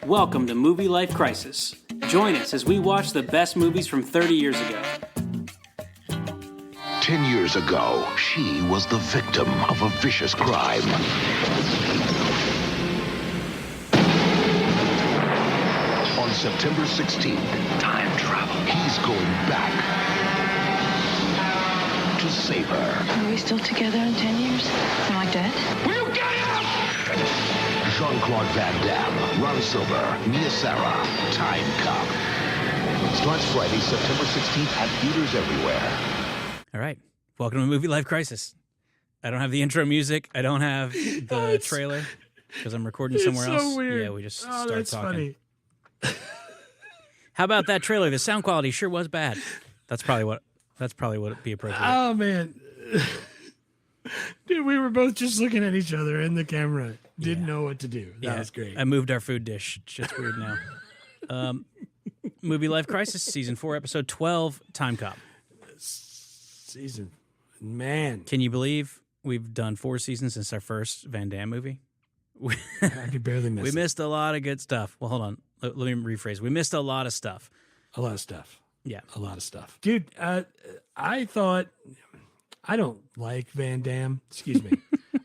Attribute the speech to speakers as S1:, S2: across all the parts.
S1: Welcome to Movie Life Crisis. Join us as we watch the best movies from 30 years ago.
S2: 10 years ago, she was the victim of a vicious crime. On September 16th, time travel. He's going back to save her.
S3: Are we still together in 10 years? Am I dead?
S2: Will you get him? Jean Claude Van Damme, Ron Silver, Mia Sara, Timecop. Starts Friday, September 16th at theaters everywhere.
S1: All right. Welcome to Movie Life Crisis. I don't have the intro music. I don't have the trailer because I'm recording somewhere
S4: so
S1: else.
S4: Weird.
S1: Yeah, we just start
S4: that's
S1: talking.
S4: Funny.
S1: How about that trailer? The sound quality sure was bad. That's probably what would be appropriate.
S4: Oh man, dude, we were both just looking at each other in the camera. Didn't know what to do. That was great.
S1: I moved our food dish. It's just weird now. Movie Life Crisis, Season 4, Episode 12, Timecop.
S4: Season, man,
S1: Can you believe we've done 4 seasons since our first Van Damme movie?
S4: I could barely miss.
S1: We missed a lot of good stuff. Well, hold on. Let me rephrase. We missed a lot of stuff.
S4: a lot of stuff.
S1: Yeah.
S4: A lot of stuff, dude. I thought I don't like Van Damme. Excuse me.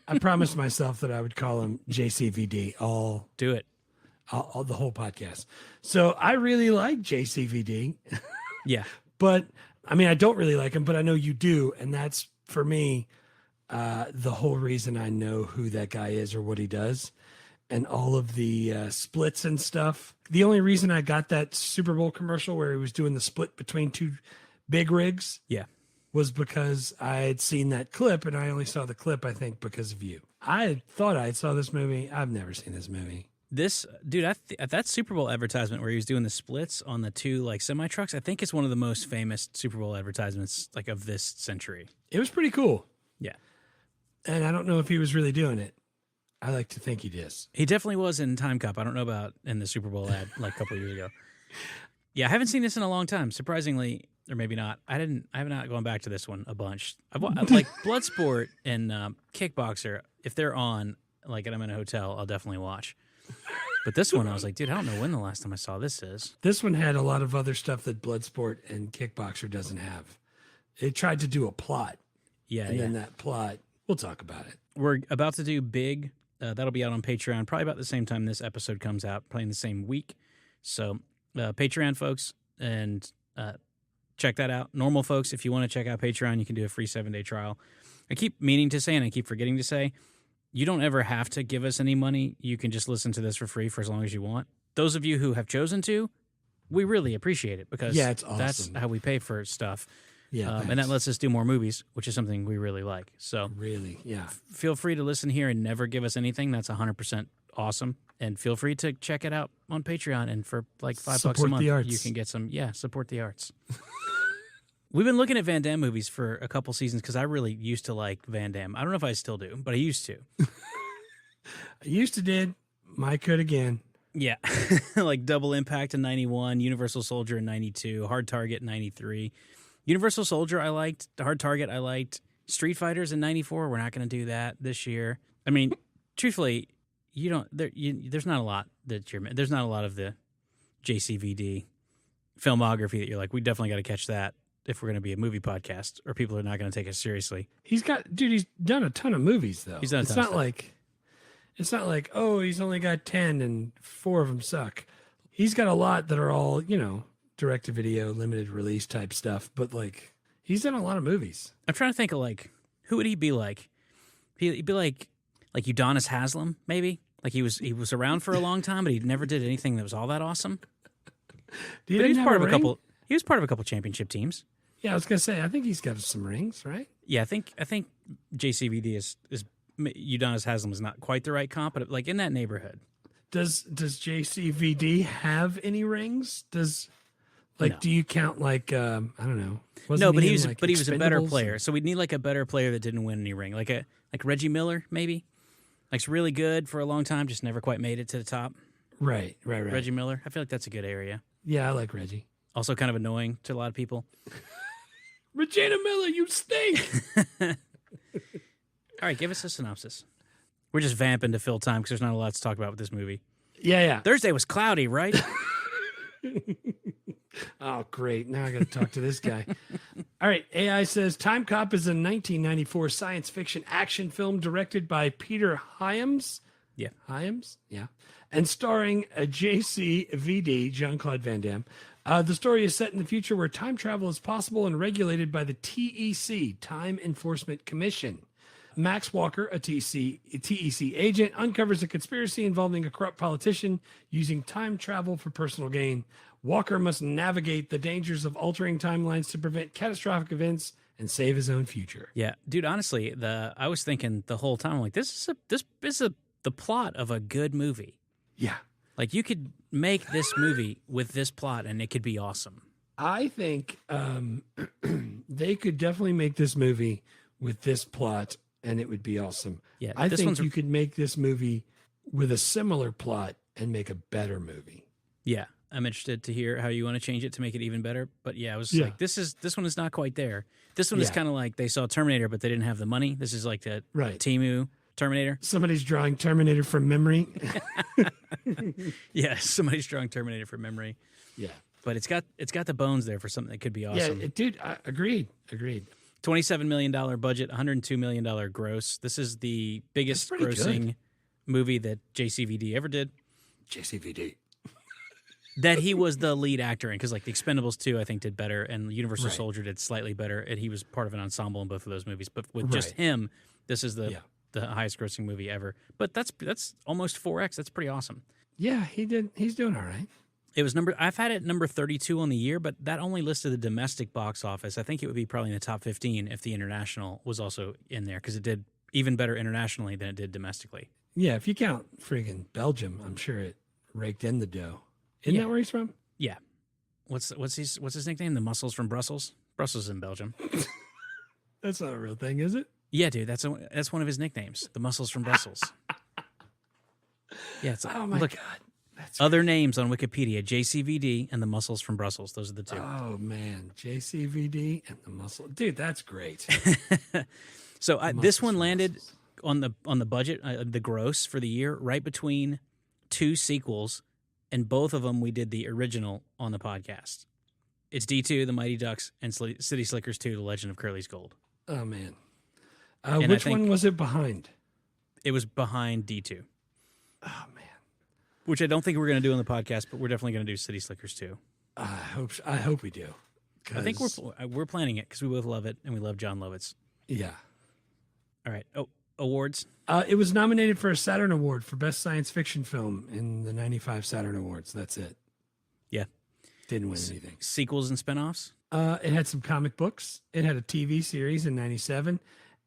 S4: I promised myself that I would call him JCVD
S1: Do it.
S4: all the whole podcast. So I really like JCVD.
S1: Yeah.
S4: But I mean, I don't really like him, but I know you do. And that's for me, the whole reason I know who that guy is or what he does and all of the splits and stuff. The only reason I got that Super Bowl commercial where he was doing the split between two big rigs
S1: Yeah.
S4: was because I had seen that clip, and I only saw the clip, I think, because of you. I thought I saw this movie. I've never seen this movie.
S1: This dude, that Super Bowl advertisement where he was doing the splits on the 2 like semi trucks, I think it's one of the most famous Super Bowl advertisements like of this century.
S4: It was pretty cool.
S1: Yeah,
S4: And I don't know if he was really doing it. I like to think he is.
S1: he definitely was in Time Cop. I don't know about in the Super Bowl ad like a couple of years ago. Yeah, I haven't seen this in a long time. Surprisingly, or maybe not. I have not gone back to this one a bunch. Like Bloodsport and Kickboxer. If they're on, like, and I'm in a hotel, I'll definitely watch. But this one, I was like, dude, I don't know when the last time I saw this is.
S4: This one had a lot of other stuff that Bloodsport and Kickboxer doesn't have. It tried to do a plot.
S1: Yeah,
S4: And then that plot, we'll talk about it.
S1: We're about to do Big. That'll be out on Patreon probably about the same time this episode comes out, probably in the same week. So Patreon folks, and check that out. Normal folks, if you want to check out Patreon, you can do a free 7-day trial. I keep meaning to say, and I keep forgetting to say, you don't ever have to give us any money. You can just listen to this for free for as long as you want. Those of you who have chosen to, we really appreciate it because
S4: Yeah, it's awesome.
S1: that's how we pay for stuff.
S4: Yeah.
S1: And that lets us do more movies, which is something we really like. So
S4: Really, yeah.
S1: feel free to listen here and never give us anything. That's 100% awesome. And feel free to check it out on Patreon. And for like $5 a
S4: Support
S1: month,
S4: the arts.
S1: you can get some, support the arts. We've been looking at Van Damme movies for a couple seasons because I really used to like Van Damme. I don't know if I still do, but I used to.
S4: I used to did. Might could again.
S1: Yeah. Like Double Impact in 91, Universal Soldier in 92, Hard Target in 93. Universal Soldier I liked, Hard Target I liked, Street Fighters in 94. We're not going to do that this year. I mean, truthfully, there's not a lot there's not a lot of the JCVD filmography that you're like, we definitely got to catch that if we're going to be a movie podcast, or people are not going to take us seriously.
S4: He's done a ton of movies though.
S1: He's done a ton of stuff.
S4: It's not like, oh, he's only got 10 and 4 of them suck. He's got a lot that are all, direct to video, limited release type stuff, but like he's done a lot of movies.
S1: I'm trying to think of like, who would he be like? He'd be like Udonis Haslem, maybe. Like he was around for a long time, but he never did anything that was all that awesome. But he was part of a couple. He was part of a couple championship teams.
S4: Yeah, I was gonna say, I think he's got some rings, right?
S1: Yeah, I think JCVD is Udonis Haslem is not quite the right comp, but like in that neighborhood.
S4: Does JCVD have any rings?
S1: No.
S4: Do you count like I don't know?
S1: No, but he was
S4: like
S1: a better
S4: Expendables?
S1: player. So we'd need like a better player that didn't win any ring, like Reggie Miller, maybe. Like's really good for a long time, just never quite made it to the top.
S4: Right.
S1: Reggie Miller, I feel like that's a good area.
S4: Yeah, I like Reggie.
S1: Also, kind of annoying to a lot of people.
S4: Regina Miller, you stink.
S1: All right, give us a synopsis. We're just vamping to fill time because there's not a lot to talk about with this movie.
S4: Yeah.
S1: Thursday was cloudy, right?
S4: Oh, great. Now I got to talk to this guy. All right. AI says Timecop is a 1994 science fiction action film directed by Peter Hyams.
S1: Yeah.
S4: Hyams? Yeah. And starring a JCVD, Jean Claude Van Damme. The story is set in the future where time travel is possible and regulated by the TEC, Time Enforcement Commission. Max Walker, a TEC agent, uncovers a conspiracy involving a corrupt politician using time travel for personal gain. Walker must navigate the dangers of altering timelines to prevent catastrophic events and save his own future.
S1: Yeah, dude. Honestly, I was thinking the whole time, like, this is the plot of a good movie.
S4: Yeah.
S1: Like, you could make this movie with this plot, and it could be awesome.
S4: I think they could definitely make this movie with this plot, and it would be awesome.
S1: Yeah,
S4: I think you could make this movie with a similar plot and make a better movie.
S1: Yeah, I'm interested to hear how you want to change it to make it even better. But yeah, I was like, this one is not quite there. This one is kind of like they saw Terminator, but they didn't have the money. This is like the Temu Terminator.
S4: Somebody's drawing Terminator from memory.
S1: Yeah, somebody's drawing Terminator from memory.
S4: Yeah,
S1: but it's got the bones there for something that could be awesome.
S4: Yeah, dude, agreed.
S1: $27 million budget, $102 million gross. This is the biggest grossing movie that JCVD ever did.
S4: JCVD.
S1: That he was the lead actor in, because like The Expendables 2, I think, did better, and Universal Soldier did slightly better, and he was part of an ensemble in both of those movies. But with just him, this is the highest grossing movie ever. But that's almost 4x. That's pretty awesome.
S4: Yeah, he's doing all right.
S1: It was I've had it number 32 on the year, but that only listed the domestic box office. I think it would be probably in the top 15 if the international was also in there, because it did even better internationally than it did domestically.
S4: Yeah, if you count friggin' Belgium, I'm sure it raked in the dough. Isn't that where he's from?
S1: Yeah. What's his nickname? The Muscles from Brussels? Brussels is in Belgium.
S4: That's not a real thing, is it?
S1: Yeah, dude. That's one of his nicknames. The Muscles from Brussels. Yeah.
S4: Oh my God.
S1: That's other names on Wikipedia: JCVD and the Muscles from Brussels. Those are the two.
S4: Oh man, JCVD and the Muscle. Dude, that's great.
S1: So this one landed on the budget, the gross for the year, right between two sequels. And both of them we did the original on the podcast. It's D2, The Mighty Ducks, and City Slickers 2, The Legend of Curly's Gold.
S4: Oh, man. Which one was it behind?
S1: It was behind D2.
S4: Oh, man.
S1: Which I don't think we're going to do on the podcast, but we're definitely going to do City Slickers 2.
S4: I hope we do.
S1: I think we're planning it because we both love it, and we love John Lovitz.
S4: Yeah.
S1: All right. Oh, awards?
S4: It was nominated for a Saturn Award for Best Science Fiction Film in the 95 Saturn Awards. That's it.
S1: Yeah.
S4: Didn't win anything.
S1: Sequels and spinoffs?
S4: It had some comic books. It had a TV series in 97.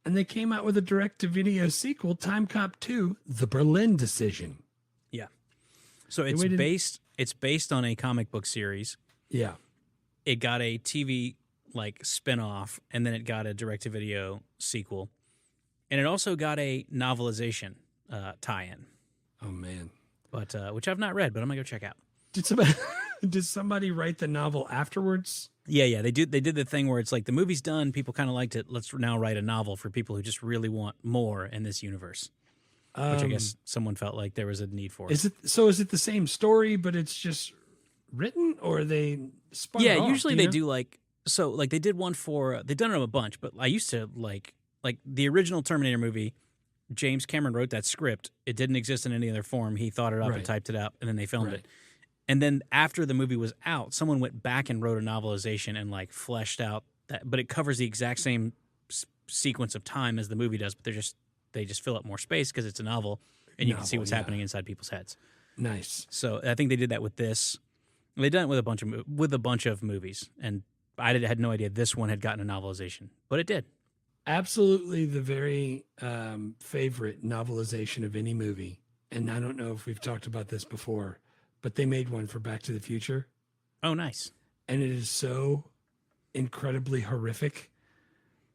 S4: And they came out with a direct-to-video sequel, Timecop 2, The Berlin Decision.
S1: Yeah. So it's based on a comic book series.
S4: Yeah.
S1: It got a TV spinoff, and then it got a direct-to-video sequel. And it also got a novelization tie-in.
S4: Oh man!
S1: But which I've not read, but I'm gonna go check out.
S4: Did somebody write the novel afterwards?
S1: Yeah. They did the thing where it's like the movie's done, people kind of liked it. Let's now write a novel for people who just really want more in this universe. Which I guess someone felt like there was a need for.
S4: Is it the same story, but it's just written, or they spun it off?
S1: Usually they do they did one for they've done it a bunch, but I used to like the original Terminator movie, James Cameron wrote that script. It didn't exist in any other form. He thought it up and typed it out, and then they filmed it. And then after the movie was out, someone went back and wrote a novelization and fleshed out that, but it covers the exact same sequence of time as the movie does, but they just fill up more space because it's a novel, and you can see what's happening inside people's heads.
S4: Nice.
S1: So I think they did that with this. They done it with a bunch of movies, and I had no idea this one had gotten a novelization, but it did.
S4: Absolutely the very favorite novelization of any movie. And I don't know if we've talked about this before, but they made one for Back to the Future.
S1: Oh, nice.
S4: And it is so incredibly horrific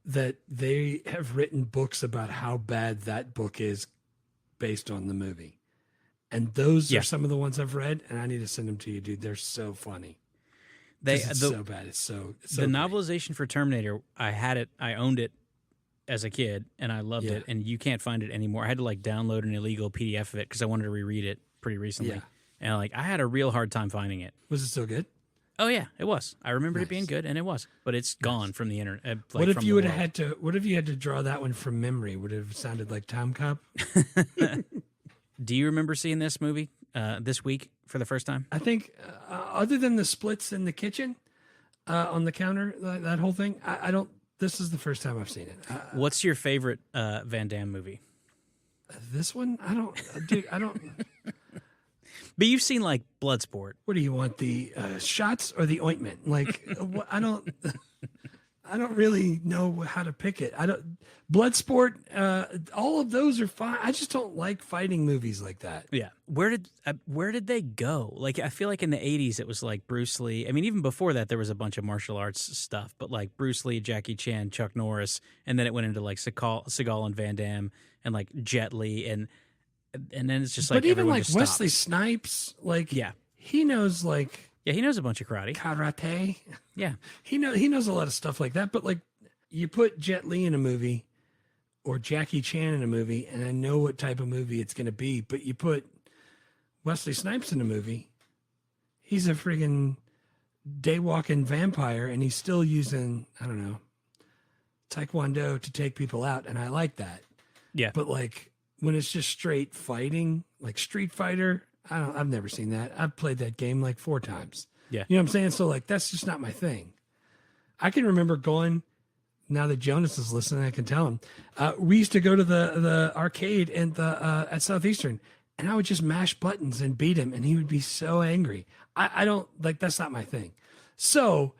S4: that they have written books about how bad that book is based on the movie. And those are some of the ones I've read, and I need to send them to you, dude. They're so funny. It's so bad. It's so
S1: the
S4: great.
S1: Novelization for Terminator, I owned it as a kid, and I loved it, and you can't find it anymore. I had to download an illegal PDF of it because I wanted to reread it pretty recently. And like I had a real hard time finding it.
S4: Was it still good?
S1: Oh yeah, it was. I remember it being
S4: Nice.
S1: good, and it was. But it's gone from the internet. Like,
S4: What if
S1: from
S4: you
S1: the
S4: would have
S1: world.
S4: had to? What if you had to draw that one from memory? Would it have sounded like Timecop?
S1: Do you remember seeing this movie this week for the first time?
S4: I think, other than the splits in the kitchen, on the counter, that whole thing, I don't. This is the first time I've seen it.
S1: What's your favorite Van Damme movie?
S4: This one, I don't. Dude, I don't.
S1: But you've seen like Bloodsport.
S4: What do you want? The shots or the ointment? Like, I don't. I don't really know how to pick it. I don't. Bloodsport. All of those are fine. I just don't like fighting movies like that.
S1: Yeah. Where did they go? Like I feel like in the 80s it was like Bruce Lee. I mean even before that there was a bunch of martial arts stuff, but like Bruce Lee, Jackie Chan, Chuck Norris, and then it went into like Seagal and Van Damme and like Jet Li and then it's just like
S4: But even
S1: everyone
S4: like
S1: just
S4: Wesley
S1: stops.
S4: Snipes, like
S1: Yeah.
S4: he knows like
S1: Yeah, he knows a bunch of karate.
S4: karate.
S1: Yeah.
S4: He knows a lot of stuff like that. But like you put Jet Li in a movie or Jackie Chan in a movie, and I know what type of movie it's going to be. But you put Wesley Snipes in a movie, he's a friggin' day walking vampire, and he's still using, I don't know, Taekwondo to take people out, and I like that.
S1: Yeah.
S4: But like when it's just straight fighting, like Street Fighter, I've never seen that. I've played that game like 4 times.
S1: Yeah.
S4: You know what I'm saying? So like that's just not my thing. I can remember going, now that Jonas is listening, I can tell him. We used to go to the arcade and at Southeastern, and I would just mash buttons and beat him, and he would be so angry. I don't like, that's not my thing. So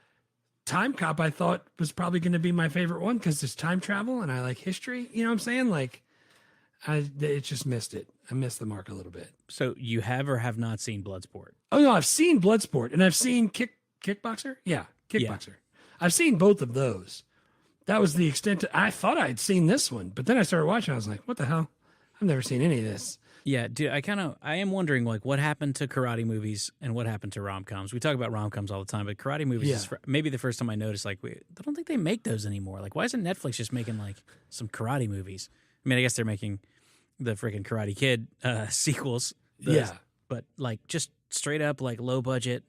S4: Timecop I thought was probably going to be my favorite one because it's time travel and I like history. You know what I'm saying? Like it just missed it. I missed the mark a little bit.
S1: So you have or have not seen Bloodsport?
S4: Oh no, I've seen Bloodsport and I've seen Kickboxer. Yeah, Kickboxer. I've seen both of those. That was the extent. I thought I had seen this one, but then I started watching. I was like, "What the hell? I've never seen any of this."
S1: Yeah, dude, I am wondering like what happened to karate movies and what happened to rom-coms. We talk about rom-coms all the time, but karate movies is maybe the first time I noticed like I don't think they make those anymore. Like why isn't Netflix just making like some karate movies? I mean, I guess they're making the freaking Karate Kid sequels. But like just straight up like low budget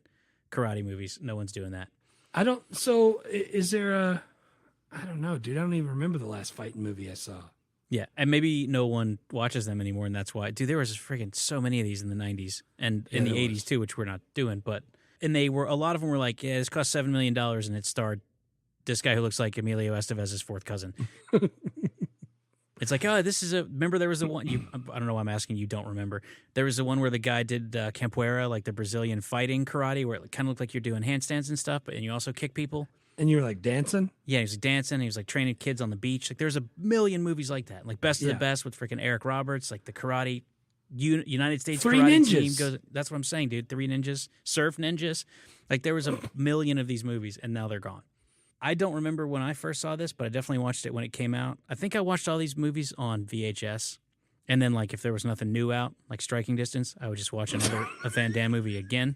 S1: karate movies, no one's doing that.
S4: I don't. So is there a? I don't know, dude. I don't even remember the last fighting movie I saw.
S1: Yeah, and maybe no one watches them anymore, and that's why. Dude, there was freaking so many of these in the 90s and in the 80s too, which we're not doing. But and they were a lot of them were like, yeah, this cost $7 million, and it starred this guy who looks like Emilio Estevez's fourth cousin. It's like, oh, this is remember there was the one, I don't know why I'm asking you don't remember. There was the one where the guy did capoeira, like the Brazilian fighting karate, where it kind of looked like you're doing handstands and stuff, and you also kick people.
S4: And you were like dancing?
S1: Yeah, he was like dancing. He was like training kids on the beach. Like there's a million movies like that. Like Best of the Best with freaking Eric Roberts, like the karate, United States
S4: Three
S1: karate
S4: Ninjas.
S1: team goes. That's what I'm saying, dude. 3 Ninjas, Surf Ninjas. Like there was a million of these movies, and now they're gone. I don't remember when I first saw this, but I definitely watched it when it came out. I think I watched all these movies on VHS. And then, like, if there was nothing new out, like Striking Distance, I would just watch a Van Damme movie again.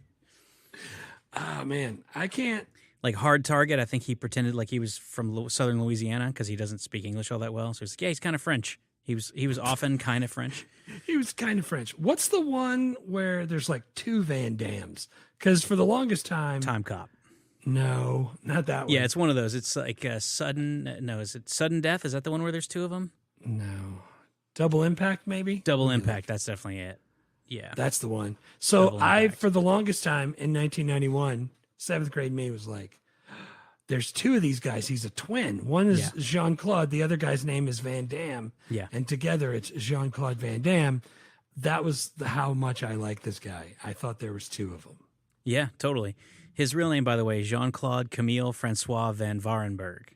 S4: Oh, man. I can't.
S1: Like Hard Target, I think he pretended like he was from southern Louisiana because he doesn't speak English all that well. So he's like, yeah, he's kind of French. He was often kind of French.
S4: He was kind of French. What's the one where there's like 2 Van Dammes? Because for the longest time...
S1: Time Cop.
S4: No, not that one.
S1: Yeah, it's one of those. It's like sudden... No, is it Sudden Death? Is that the one where there's 2 of them?
S4: No. Double Impact, maybe?
S1: Double Impact. That's definitely it. Yeah.
S4: That's the one. So for the longest time in 1991, 7th grade me was like, there's 2 of these guys. He's a twin. One is Jean Claude. The other guy's name is Van Damme.
S1: Yeah.
S4: And together it's Jean Claude Van Damme. That was how much I like this guy. I thought there was 2 of them.
S1: Yeah, totally. His real name, by the way, is Jean-Claude Camille Francois Van Varenberg.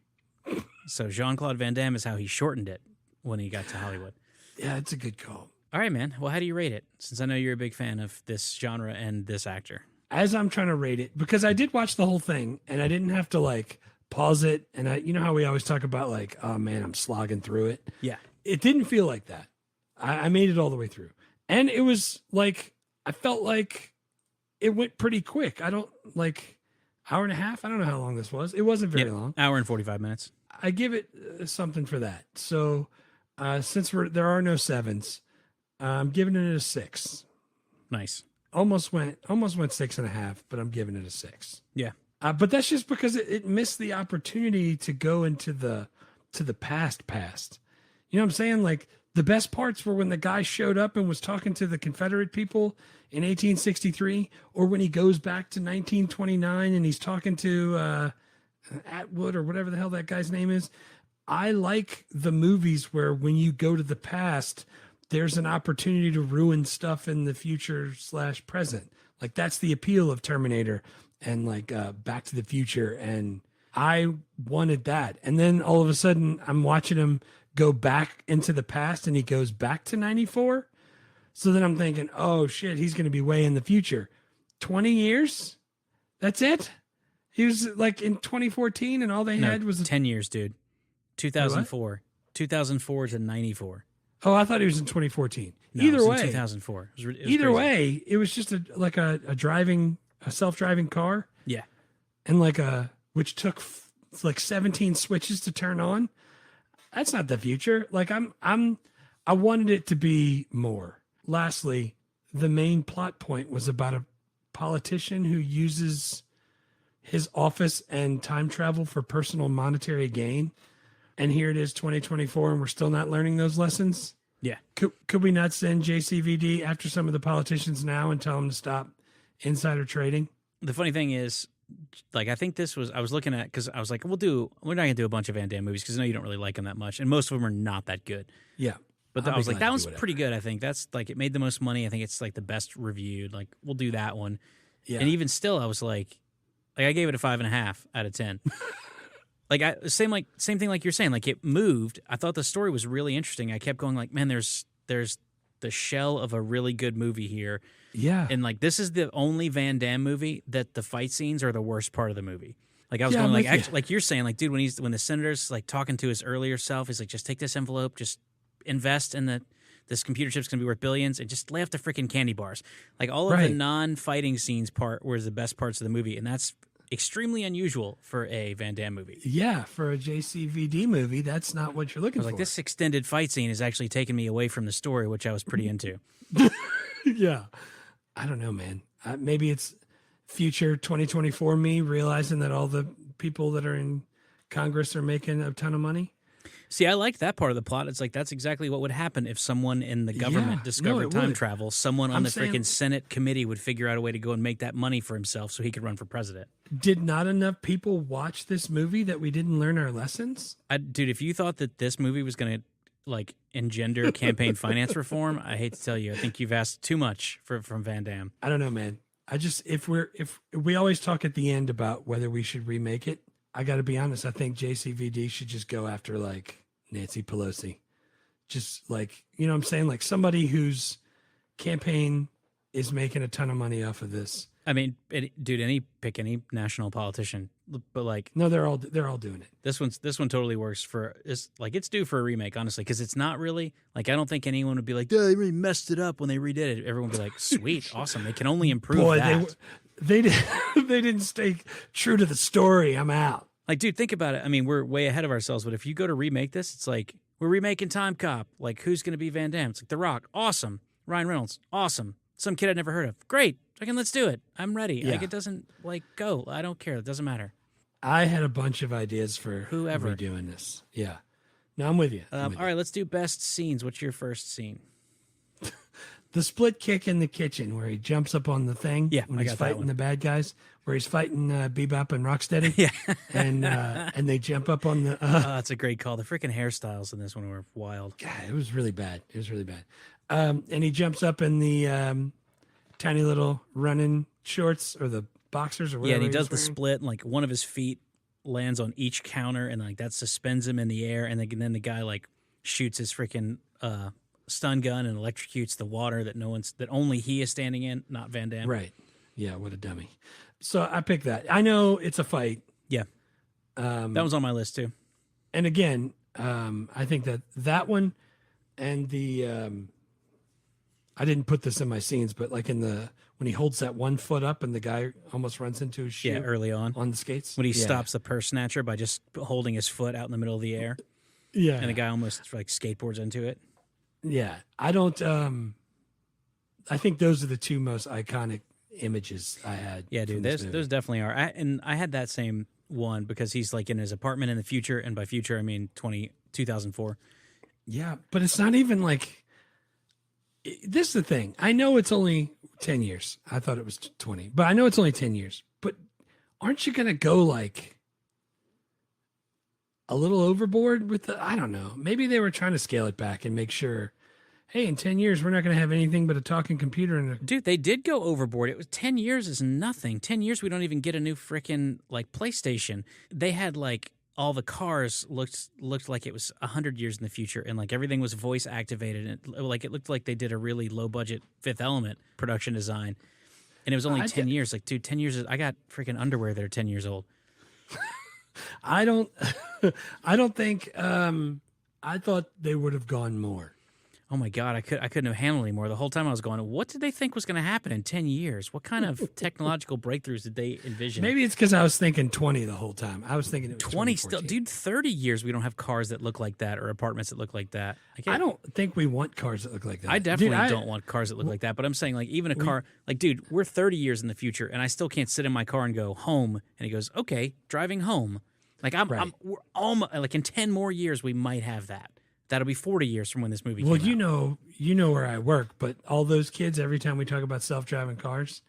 S1: So Jean-Claude Van Damme is how he shortened it when he got to Hollywood.
S4: Yeah, it's a good call.
S1: All right, man. Well, how do you rate it? Since I know you're a big fan of this genre and this actor.
S4: As I'm trying to rate it, because I did watch the whole thing and I didn't have to like pause it. And you know how we always talk about like, oh man, I'm slogging through it.
S1: Yeah.
S4: It didn't feel like that. I made it all the way through. And it was like, I felt like it went pretty quick. I don't like hour and a half. I don't know how long this was. It wasn't very long.
S1: Hour and 45 minutes.
S4: I give it something for that. So since there are no 7s, I'm giving it a 6.
S1: Nice.
S4: almost went 6.5, but I'm giving it a 6.
S1: Yeah.
S4: But that's just because it missed the opportunity to go into the past. You know what I'm saying? Like the best parts were when the guy showed up and was talking to the Confederate people in 1863, or when he goes back to 1929 and he's talking to Atwood or whatever the hell that guy's name is. I like the movies where when you go to the past, there's an opportunity to ruin stuff in the future / present. Like that's the appeal of Terminator and like Back to the Future. And I wanted that. And then all of a sudden I'm watching him go back into the past and he goes back to 94. So then I'm thinking, oh shit, he's going to be way in the future. 20 years? That's it? He was like in 2014 and all they had was
S1: 10 years, dude. 2004. What? 2004 to 94.
S4: Oh, I thought he was in 2014.
S1: No,
S4: either way,
S1: 2004. It was
S4: either
S1: crazy.
S4: way, it was just a self-driving car.
S1: Yeah.
S4: And which took like 17 switches to turn on. That's not the future. Like I wanted it to be more. Lastly, the main plot point was about a politician who uses his office and time travel for personal monetary gain. And here it is 2024 and we're still not learning those lessons.
S1: Yeah.
S4: Could we not send JCVD after some of the politicians now and tell them to stop insider trading?
S1: The funny thing is, like, I think I was looking at, because I was like, we're not going to do a bunch of Van Damme movies because I know you don't really like them that much. And most of them are not that good.
S4: Yeah.
S1: But I was like, that one's pretty good, I think. That's like, it made the most money. I think it's like the best reviewed. Like, we'll do that one. Yeah. And even still, I was like I gave it a 5.5 out of 10. Like same thing like you're saying. Like it moved. I thought the story was really interesting. I kept going like, man, there's the shell of a really good movie here.
S4: Yeah.
S1: And like this is the only Van Damme movie that the fight scenes are the worst part of the movie. Like I was going like actually, like you're saying, like dude, when the senator's like talking to his earlier self, he's like, just take this envelope, just invest in this computer chip's gonna be worth billions, and just lay off the freaking candy bars. Like all of the non-fighting scenes part was the best parts of the movie, and that's extremely unusual for a Van Damme movie.
S4: Yeah, for a JCVD movie, that's not what you're looking for.
S1: Like this extended fight scene is actually taking me away from the story, which I was pretty into.
S4: Yeah. I don't know, man. Maybe it's future 2024 me realizing that all the people that are in Congress are making a ton of money.
S1: See, I liked that part of the plot. It's like that's exactly what would happen if someone in the government discovered time travel. Someone on the freaking Senate committee would figure out a way to go and make that money for himself so he could run for president.
S4: Did not enough people watch this movie that we didn't learn our lessons?
S1: Dude, if you thought that this movie was going to like engender campaign finance reform, I hate to tell you, I think you've asked too much from Van Damme.
S4: I don't know, man. I just if we always talk at the end about whether we should remake it, I got to be honest. I think JCVD should just go after like Nancy Pelosi, just like, you know what I'm saying? Like somebody whose campaign is making a ton of money off of this.
S1: I mean, dude, pick any national politician, but like,
S4: no, they're all doing it.
S1: This one totally works for it's due for a remake, honestly, because it's not really like, I don't think anyone would be like, they really messed it up when they redid it. Everyone would be like, sweet, awesome. They can only improve.
S4: Boy,
S1: that.
S4: They didn't stay true to the story. I'm out.
S1: Like, dude, think about it. I mean, we're way ahead of ourselves, but if you go to remake this, it's like, we're remaking Timecop. Like, who's going to be Van Damme? It's like The Rock. Awesome. Ryan Reynolds. Awesome. Some kid I'd never heard of. Great. Let's do it. I'm ready.
S4: Yeah.
S1: Like, it doesn't, go. I don't care. It doesn't matter.
S4: I had a bunch of ideas for
S1: whoever
S4: redoing this. Yeah. No, I'm with you.
S1: All right, let's do best scenes. What's your first scene?
S4: The split kick in the kitchen where he jumps up on the thing.
S1: Yeah,
S4: when he's fighting the bad guys, where he's fighting Bebop and Rocksteady.
S1: Yeah,
S4: and they jump up on the.
S1: That's a great call. The freaking hairstyles in this one were wild.
S4: God, it was really bad. And he jumps up in the tiny little running shorts or the boxers or whatever.
S1: Yeah, and he does the split, and like one of his feet lands on each counter, and like that suspends him in the air, and then the guy like shoots his freaking stun gun and electrocutes the water that only he is standing in, not Van Damme.
S4: Right. Yeah, what a dummy. So I picked that. I know it's a fight.
S1: Yeah. That was on my list too.
S4: And again, I think that one and the I didn't put this in my scenes, but like when he holds that one foot up and the guy almost runs into his shoe.
S1: Yeah, early on
S4: the skates.
S1: When he stops the purse snatcher by just holding his foot out in the middle of the air. Yeah. And the guy almost like skateboards into it.
S4: Yeah. I don't I think those are the two most iconic images I had.
S1: Yeah, dude, those definitely are. And I had that same one because he's like in his apartment in the future, and by future I mean 2004.
S4: Yeah, but it's not even like. This is the thing. I know it's only 10 years. I thought it was 20, but I know it's only 10 years. But aren't you going to go like a little overboard with the, I don't know. Maybe they were trying to scale it back and make sure, hey, in 10 years, we're not going to have anything but a talking computer.
S1: Dude, they did go overboard. It was 10 years is nothing. 10 years, we don't even get a new freaking like PlayStation. They had like all the cars looked like it was 100 years in the future, and like everything was voice activated, and it looked like they did a really low budget Fifth Element production design, and it was only 10 years. Like, dude, 10 years. I got freaking underwear that are 10 years old.
S4: I don't think. I thought they would have gone more.
S1: Oh my God, I couldn't have handled anymore. The whole time I was going, what did they think was going to happen in 10 years? What kind of technological breakthroughs did they envision?
S4: Maybe it's because I was thinking 20 the whole time. I was thinking it was
S1: 20 still. Dude, 30 years we don't have cars that look like that or apartments that look like that.
S4: I don't think we want cars that look like that.
S1: I definitely don't want cars that look like that. But I'm saying, like, even a car, like, dude, we're 30 years in the future, and I still can't sit in my car and go home. And he goes, okay, driving home. Like, we're almost, like, in 10 more years, we might have that. That'll be 40 years from when this movie came out.
S4: Well, you know where I work, but all those kids, every time we talk about self-driving cars,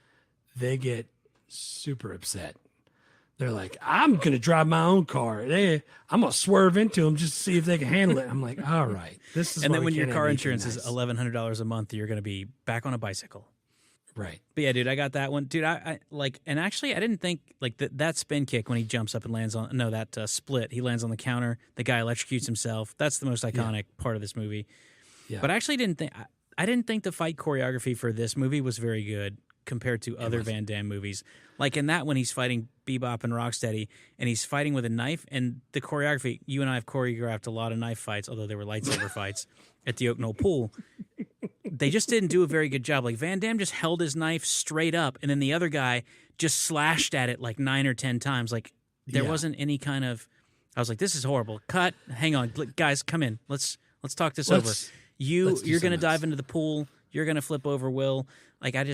S4: they get super upset. They're like, I'm going to drive my own car. I'm going to swerve into them just to see if they can handle it. I'm like, all right. This is.
S1: And then when your car insurance is $1,100 a month, you're going to be back on a bicycle.
S4: Right.
S1: But yeah, dude, I got that one. Dude, I like, and actually I didn't think, like, that spin kick when he jumps up and lands on, no, that split, he lands on the counter, the guy electrocutes himself. That's the most iconic part of this movie. Yeah. But I actually I didn't think the fight choreography for this movie was very good compared to other Van Damme movies. Like in that, when he's fighting Bebop and Rocksteady, and he's fighting with a knife, and the choreography, you and I have choreographed a lot of knife fights, although they were lightsaber fights at the Oak Knoll Pool. They just didn't do a very good job. Like, Van Damme just held his knife straight up, and then the other guy just slashed at it like 9 or 10 times. Like, there wasn't any kind of. I was like, this is horrible. Cut. Hang on, guys, come in. Let's talk this over. You're going to dive into the pool. You're going to flip over Will. Like, that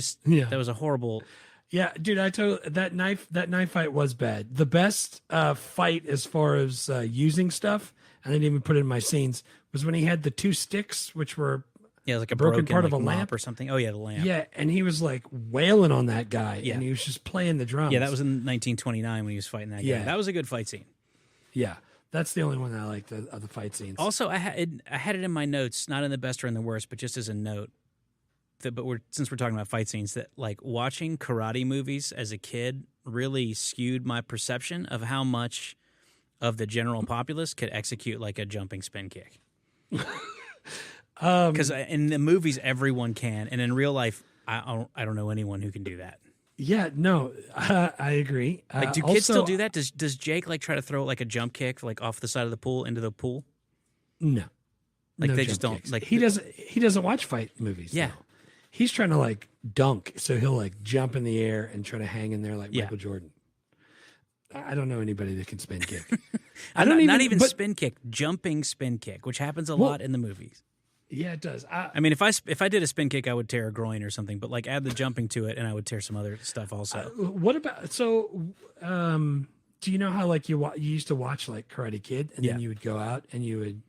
S1: was a horrible.
S4: Yeah, dude, I told that knife fight was bad. The best fight as far as using stuff, I didn't even put it in my scenes, was when he had the two sticks, which were
S1: like a
S4: broken part
S1: like,
S4: of a lamp
S1: or something. Oh yeah, the lamp.
S4: Yeah, and he was like wailing on that guy, and he was just playing the drums.
S1: Yeah, that was in 1929 when he was fighting that guy. That was a good fight scene.
S4: Yeah, that's the only one that I liked of the fight scenes.
S1: Also, I had it in my notes, not in the best or in the worst, but just as a note. Since we're talking about fight scenes, that like watching karate movies as a kid really skewed my perception of how much of the general populace could execute like a jumping spin kick. Because in the movies everyone can, and in real life I don't know anyone who can do that.
S4: Yeah, no, I agree.
S1: Like, do kids still do that? Does Jake like try to throw like a jump kick like off the side of the pool into the pool?
S4: No,
S1: like
S4: no
S1: they just don't.
S4: Kicks.
S1: Like
S4: he doesn't watch fight movies.
S1: Yeah.
S4: Though. He's trying to like dunk, so he'll like jump in the air and try to hang in there like Michael Jordan. I don't know anybody that can spin kick.
S1: Not even spin kick, jumping spin kick, which happens a lot in the movies.
S4: Yeah, it does.
S1: I mean, if I did a spin kick, I would tear a groin or something. But like, add the jumping to it, and I would tear some other stuff also.
S4: What about do you know how like you used to watch like Karate Kid, and then you would go out and you would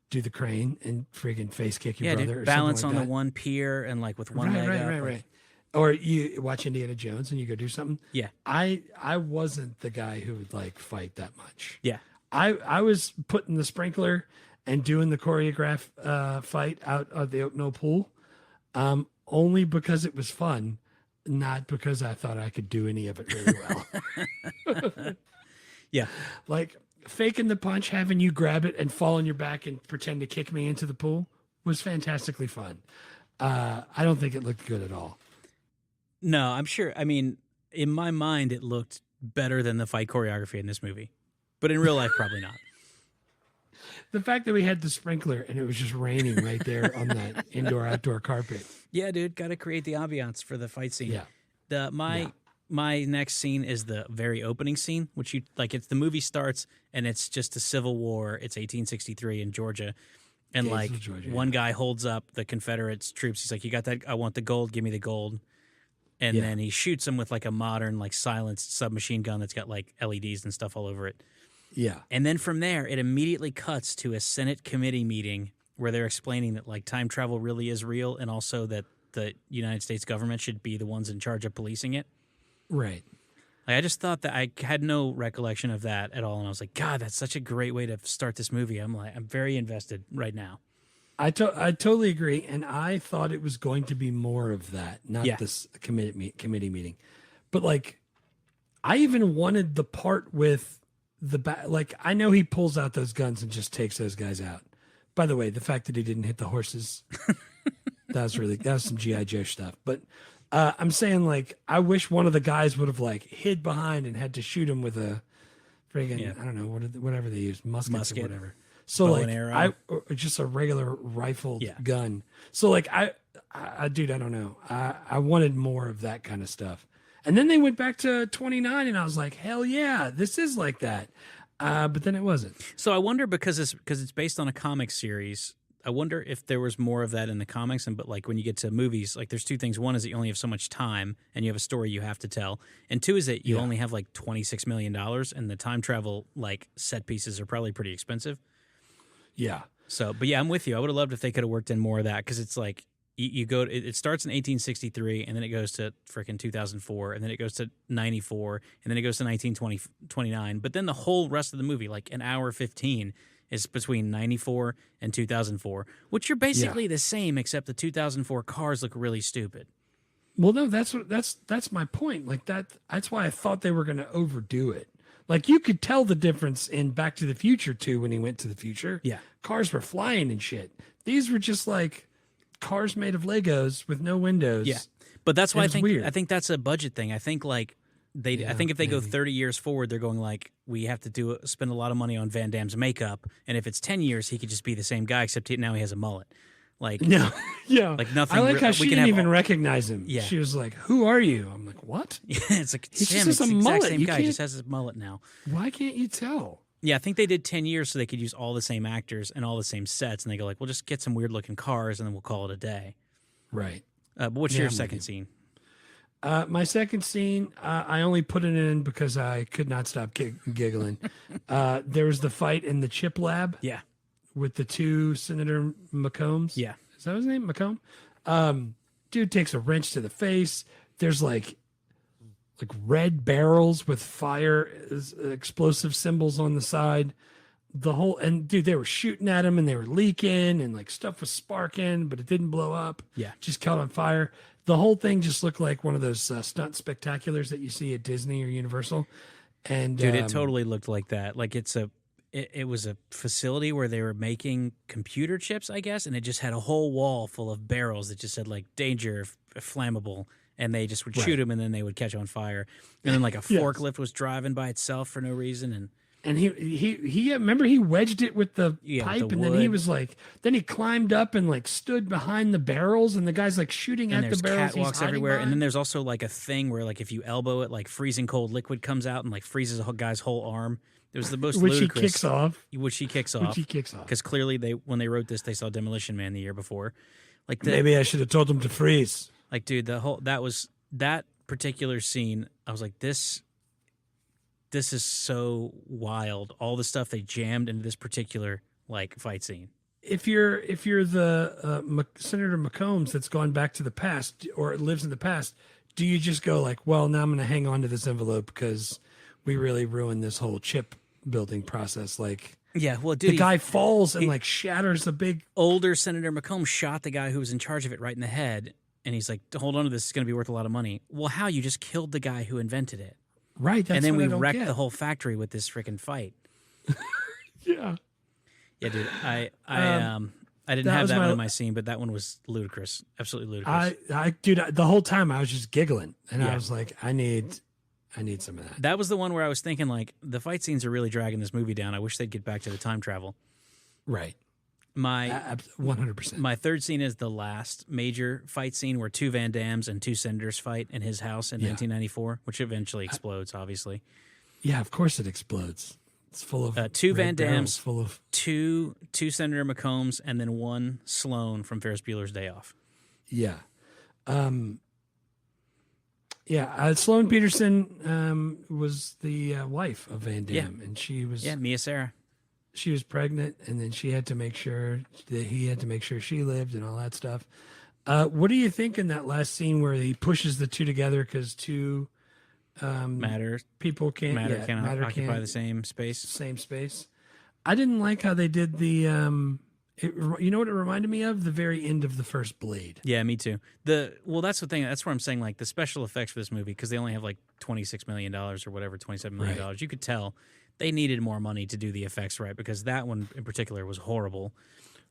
S4: do the crane and freaking face kick your brother,
S1: dude,
S4: or
S1: balance
S4: something like
S1: on the one pier and like with one leg up.
S4: Right. Or you watch Indiana Jones and you go do something.
S1: Yeah,
S4: I wasn't the guy who would like fight that much.
S1: Yeah,
S4: I was putting the sprinkler and doing the choreographed fight out of the Oak Knoll Pool, only because it was fun, not because I thought I could do any of it really well.
S1: Yeah,
S4: like faking the punch, having you grab it and fall on your back and pretend to kick me into the pool was fantastically fun. I don't think it looked good at all.
S1: No, I'm sure. I mean, in my mind, it looked better than the fight choreography in this movie, but in real life, probably not.
S4: The fact that we had the sprinkler and it was just raining right there on that indoor-outdoor carpet.
S1: Yeah, dude, got to create the ambiance for the fight scene. Yeah. My next scene is the very opening scene, which it's the movie starts and it's just a civil war. It's 1863 in Georgia, And
S4: Gainesville,
S1: like
S4: Georgia,
S1: one guy holds up the Confederates troops. He's like, "You got that? I want the gold. Give me the gold." And then he shoots them with like a modern, like silenced submachine gun that's got like LEDs and stuff all over it.
S4: Yeah.
S1: And then from there, it immediately cuts to a Senate committee meeting where they're explaining that like time travel really is real, and also that the United States government should be the ones in charge of policing it.
S4: Right.
S1: Like, I just thought that I had no recollection of that at all, and I was like, God, that's such a great way to start this movie. I'm very invested right now.
S4: I totally agree, and I thought it was going to be more of that, not this committee meeting. But like, I even wanted the part with like, I know he pulls out those guns and just takes those guys out. By the way, the fact that he didn't hit the horses, that was some GI Joe stuff. But I'm saying, like, I wish one of the guys would have like hid behind and had to shoot him with a friggin' I don't know whatever they use, muskets or whatever. So
S1: bow
S4: like
S1: and arrow.
S4: or just a regular rifled gun. So like I dude, I don't know. I wanted more of that kind of stuff. And then they went back to 29 and I was like, hell yeah, this is like that. But then it wasn't.
S1: So I wonder, because it's based on a comic series, I wonder if there was more of that in the comics. But like when you get to movies, like there's two things. One is that you only have so much time and you have a story you have to tell. And two is that you only have like $26 million, and the time travel like set pieces are probably pretty expensive.
S4: Yeah.
S1: So, but yeah, I'm with you. I would have loved if they could have worked in more of that, because it's like you go. It starts in 1863, and then it goes to frickin' 2004, and then it goes to 94, and then it goes to 1929. But then the whole rest of the movie, like an hour 15, is between 94 and 2004, which are basically the same, except the 2004 cars look really stupid.
S4: Well, no, that's my point. Like that's why I thought they were going to overdo it. Like, you could tell the difference in Back to the Future 2 when he went to the future.
S1: Yeah.
S4: Cars were flying and shit. These were just like cars made of Legos with no windows.
S1: Yeah. But that's why
S4: weird.
S1: I think that's a budget thing. I think like I think if they go 30 years forward, they're going like, we have to spend a lot of money on Van Damme's makeup. And if it's 10 years, he could just be the same guy, except now he has a mullet. Like,
S4: no, yeah,
S1: like nothing.
S4: I like how she didn't even recognize him. Yeah, she was like, "Who are you?" I'm like, "What?"
S1: Yeah, it's like
S4: he's
S1: him.
S4: just
S1: It's
S4: a
S1: the exact
S4: mullet.
S1: same
S4: You
S1: guy.
S4: can't-
S1: Just has his mullet now.
S4: Why can't you tell?
S1: Yeah, I think they did 10 years so they could use all the same actors and all the same sets, and they go like, "We'll just get some weird looking cars, and then we'll call it a day."
S4: Right.
S1: But what's your second scene?
S4: My second scene, I only put it in because I could not stop giggling. There was the fight in the chip lab.
S1: Yeah.
S4: With the two Senator McCombs.
S1: Yeah.
S4: Is that his name? McComb? Dude takes a wrench to the face. There's like red barrels with fire explosive symbols on the side. And dude, they were shooting at him and they were leaking and like stuff was sparking, but it didn't blow up.
S1: Yeah. Just
S4: Caught on fire. The whole thing just looked like one of those stunt spectaculars that you see at Disney or Universal. And
S1: dude, it totally looked like that. Like it was a facility where they were making computer chips, I guess, and it just had a whole wall full of barrels that just said like danger, flammable, and they just would shoot them and then they would catch on fire. And then like a forklift was driving by itself for no reason,
S4: and he remember he wedged it with the pipe,
S1: with the
S4: and
S1: wood.
S4: then he was like, then he climbed up and like stood behind the barrels, and the guy's like shooting
S1: and
S4: at the barrels.
S1: There's catwalks everywhere, and then there's also like a thing where like if you elbow it, like freezing cold liquid comes out and like freezes a guy's whole arm. It was the most ludicrous.
S4: Which he kicks off.
S1: Because clearly when they wrote this, they saw Demolition Man the year before. Like
S4: maybe I should have told him to freeze.
S1: Like, dude, that particular scene, I was like, this is so wild. All the stuff they jammed into this particular like fight scene.
S4: If you're the Senator McCombs that's gone back to the past or lives in the past, do you just go like, well, now I'm going to hang on to this envelope because we really ruined this whole chip building process? Like,
S1: yeah, well, dude,
S4: the guy falls and like shatters a big.
S1: Older Senator McComb shot the guy who was in charge of it right in the head, and he's like, "Hold on to this; it's going to be worth a lot of money." Well, how? You just killed the guy who invented it,
S4: right? That's
S1: and then
S4: what
S1: we
S4: I
S1: wrecked
S4: don't get.
S1: the whole factory with this freaking fight.
S4: Yeah,
S1: dude, I didn't have that one in my scene, but that one was ludicrous, absolutely ludicrous.
S4: Dude, the whole time I was just giggling, and I was like, I need some of that.
S1: That was the one where I was thinking, like, the fight scenes are really dragging this movie down. I wish they'd get back to the time travel.
S4: Right.
S1: 100%. My third scene is the last major fight scene where two Van Dammes and two senators fight in his house in 1994, which eventually explodes, obviously.
S4: Yeah, of course it explodes. It's full of
S1: two
S4: red
S1: Van
S4: barrels
S1: Dammes,
S4: full of
S1: two Senator McCombs, and then one Sloane from Ferris Bueller's Day Off.
S4: yeah. Sloane Peterson was the wife of Van Damme, and she was
S1: Mia Sara.
S4: She was pregnant, and then she had to make sure that he had to make sure she lived and all that stuff. What do you think in that last scene where he pushes the two together because two people can't
S1: occupy the same space?
S4: Same space. I didn't like how they did the. You know what it reminded me of? The very end of the first Blade.
S1: Yeah, me too. That's the thing. That's where I'm saying, like, the special effects for this movie, because they only have like $26 million or whatever, $27 million.
S4: Right.
S1: You could tell they needed more money to do the effects right, because that one in particular was horrible.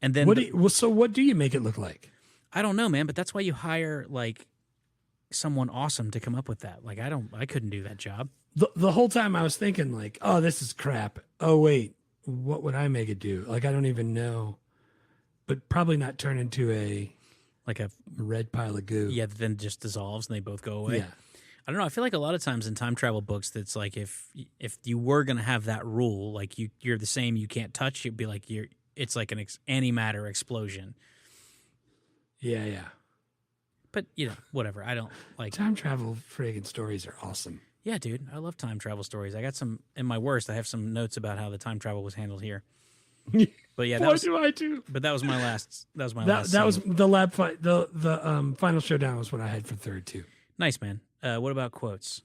S1: And then
S4: so what do you make it look like?
S1: I don't know, man, but that's why you hire like someone awesome to come up with that. Like I couldn't do that job.
S4: The whole time I was thinking like, oh, this is crap. Oh wait, what would I make it do? Like I don't even know. But probably not turn into a red pile of goo.
S1: Yeah, then just dissolves and they both go away.
S4: Yeah.
S1: I don't know. I feel like a lot of times in time travel books, that's like if you were gonna have that rule, like you're the same, you can't touch. You'd be like it's like an antimatter explosion.
S4: Yeah.
S1: But whatever. I don't like
S4: time travel. Friggin' stories are awesome.
S1: Yeah, dude. I love time travel stories. I got some in my worst. I have some notes about how the time travel was handled here. But yeah, do I too? But that was my last. That was my last.
S4: That was the lab fight. The final showdown was what I had for third too.
S1: Nice, man. What about quotes?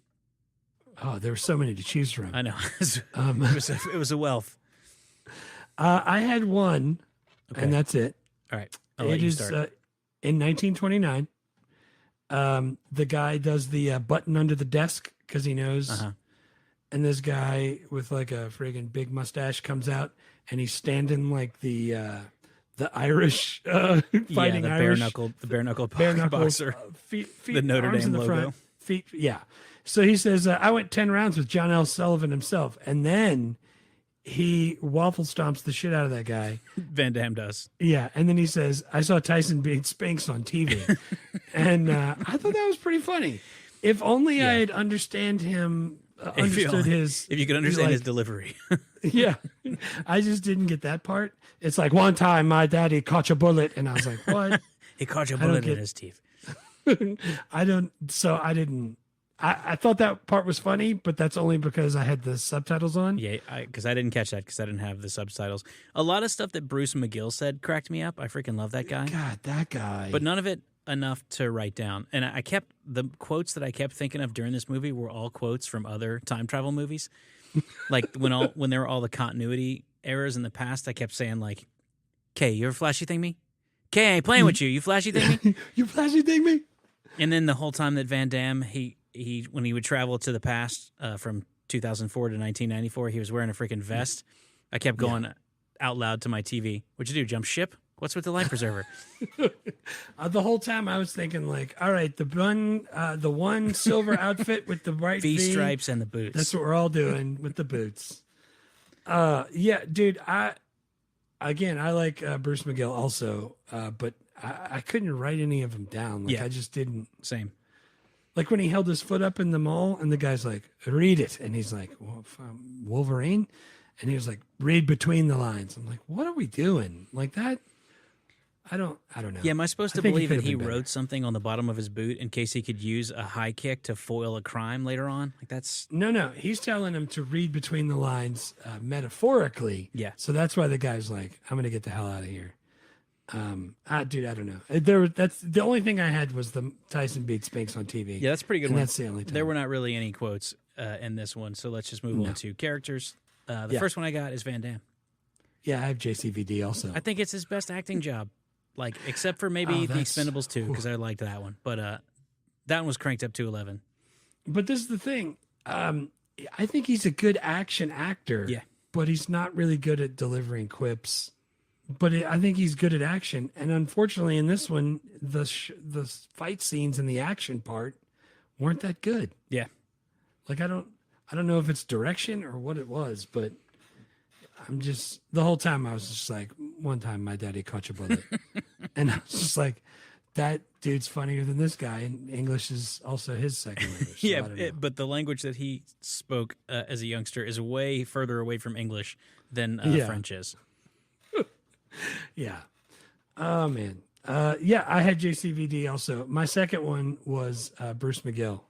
S4: Oh, there were so many to choose from.
S1: I know. It was a wealth.
S4: I had one, and that's it.
S1: All right. I'll let you start.
S4: In 1929. The guy does the button under the desk because he knows. And this guy with like a friggin' big mustache comes out, and he's standing like the Irish fighting
S1: the
S4: Irish,
S1: bare knuckle boxer,
S4: feet,
S1: the Notre Dame logo.
S4: Front, feet, yeah. So he says, "I went 10 rounds with John L. Sullivan himself," and then he waffle stomps the shit out of that guy.
S1: Van Damme does.
S4: Yeah, and then he says, "I saw Tyson beat Spinks on TV," and I thought that was pretty funny. If only I had understood him. If
S1: you could understand his delivery.
S4: Yeah, I just didn't get that part. It's like one time my daddy caught a bullet, and I was like, "What?"
S1: He caught a bullet in his teeth.
S4: I thought that part was funny, but that's only because I had the subtitles on.
S1: Yeah, because I didn't catch that because I didn't have the subtitles. A lot of stuff that Bruce McGill said cracked me up. I freaking love that guy.
S4: God, that guy.
S1: But none of it enough to write down. And I kept the quotes that I kept thinking of during this movie were all quotes from other time travel movies. Like when there were all the continuity errors in the past, I kept saying like, "Kay, you ever flashy thing me? Kay, I ain't playing with you. You flashy thing me?
S4: You flashy thing me?"
S1: And then the whole time that Van Damme, he when he would travel to the past from 2004 to 1994, he was wearing a freaking vest. I kept going out loud to my TV. "What'd you do? Jump ship? What's with the life preserver?"
S4: The whole time I was thinking like, all right, the one silver outfit with the bright
S1: V stripes and the boots.
S4: That's what we're all doing with the boots. Yeah, dude. I like Bruce McGill also, but I couldn't write any of them down. Like I just didn't.
S1: Same.
S4: Like when he held his foot up in the mall, and the guy's like, "Read it," and he's like, "Wolverine," and he was like, "Read between the lines." I'm like, "What are we doing?" Like that. I don't know.
S1: Yeah, am I supposed to believe that he wrote something on the bottom of his boot in case he could use a high kick to foil a crime later on? Like that's
S4: no. He's telling him to read between the lines metaphorically.
S1: Yeah.
S4: So that's why the guy's like, "I'm gonna get the hell out of here." Dude, I don't know. That's the only thing I had was the Tyson beat Spinks on TV.
S1: Yeah, that's a pretty good.
S4: And
S1: one.
S4: That's the only time.
S1: There were not really any quotes in this one, so let's just move on to characters. The first one I got is Van Damme.
S4: Yeah, I have JCVD also.
S1: I think it's his best acting job. Like, except for maybe The Expendables 2, because I liked that one. But that one was cranked up to 11.
S4: But this is the thing. I think he's a good action actor.
S1: Yeah.
S4: But he's not really good at delivering quips. But I think he's good at action. And unfortunately, in this one, the fight scenes and the action part weren't that good.
S1: Yeah.
S4: Like, I don't know if it's direction or what it was, but the whole time I was just like, one time my daddy caught a bullet. And I was just like, that dude's funnier than this guy, and English is also his second language. So I don't know.
S1: but the language that he spoke as a youngster is way further away from English than French is.
S4: Yeah. Oh man. Yeah, I had JCVD also. My second one was Bruce McGill,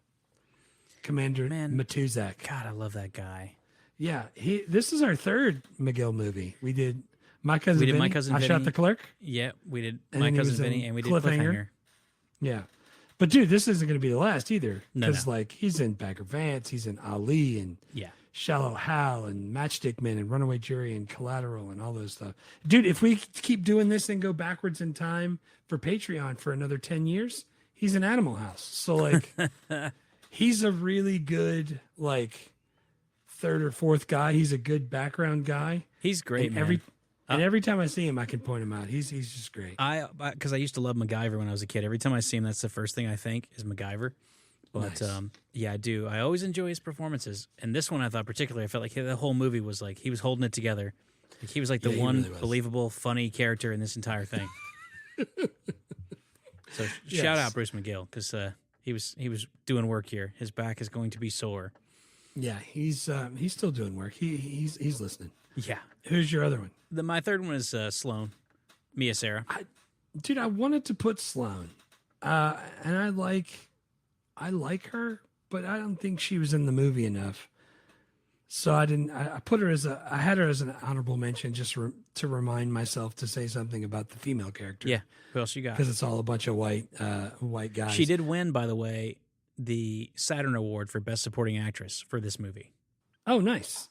S4: Commander Matuzak.
S1: God, I love that guy.
S4: Yeah, this is our third McGill movie. We did My Cousin Vinny.
S1: My Cousin
S4: I
S1: Vinny.
S4: Shot the Clerk.
S1: Yeah, we did
S4: And
S1: My
S4: then he
S1: Cousin
S4: was in
S1: Vinny, and we did
S4: Cliffhanger.
S1: Cliffhanger.
S4: Yeah. But dude, this isn't going to be the last either.
S1: No.
S4: Because like he's in Bagger Vance, he's in Ali and
S1: Yeah.
S4: Shallow Hal and Matchstick Men and Runaway Jury and Collateral and all those stuff. Dude, if we keep doing this and go backwards in time for Patreon for another 10 years, he's in Animal House. So like he's a really good like third or fourth guy. He's a good background guy.
S1: He's great,
S4: and
S1: man.
S4: every time I see him, I can point him out. He's just great.
S1: Because I used to love MacGyver when I was a kid. Every time I see him, that's the first thing I think is MacGyver. But
S4: Nice.
S1: yeah, I do. I always enjoy his performances. And this one I thought particularly, I felt like the whole movie was like, he was holding it together. Like, he was like the
S4: Yeah, he
S1: one
S4: really was.
S1: believable, funny character in this entire thing. So
S4: Yes.
S1: shout out Bruce McGill, because he was doing work here. His back is going to be sore.
S4: Yeah, he's still doing work. He's listening.
S1: Yeah.
S4: Who's your other one?
S1: My third one is Sloane, Mia Sara.
S4: Dude, I wanted to put Sloane. And I like her, but I don't think she was in the movie enough. So I didn't. I put her I had her as an honorable mention, just to remind myself to say something about the female character.
S1: Yeah. Who else you got?
S4: because it's all a bunch of white guys.
S1: She did win, by the way, the Saturn Award for Best Supporting Actress for this movie.
S4: Oh, nice.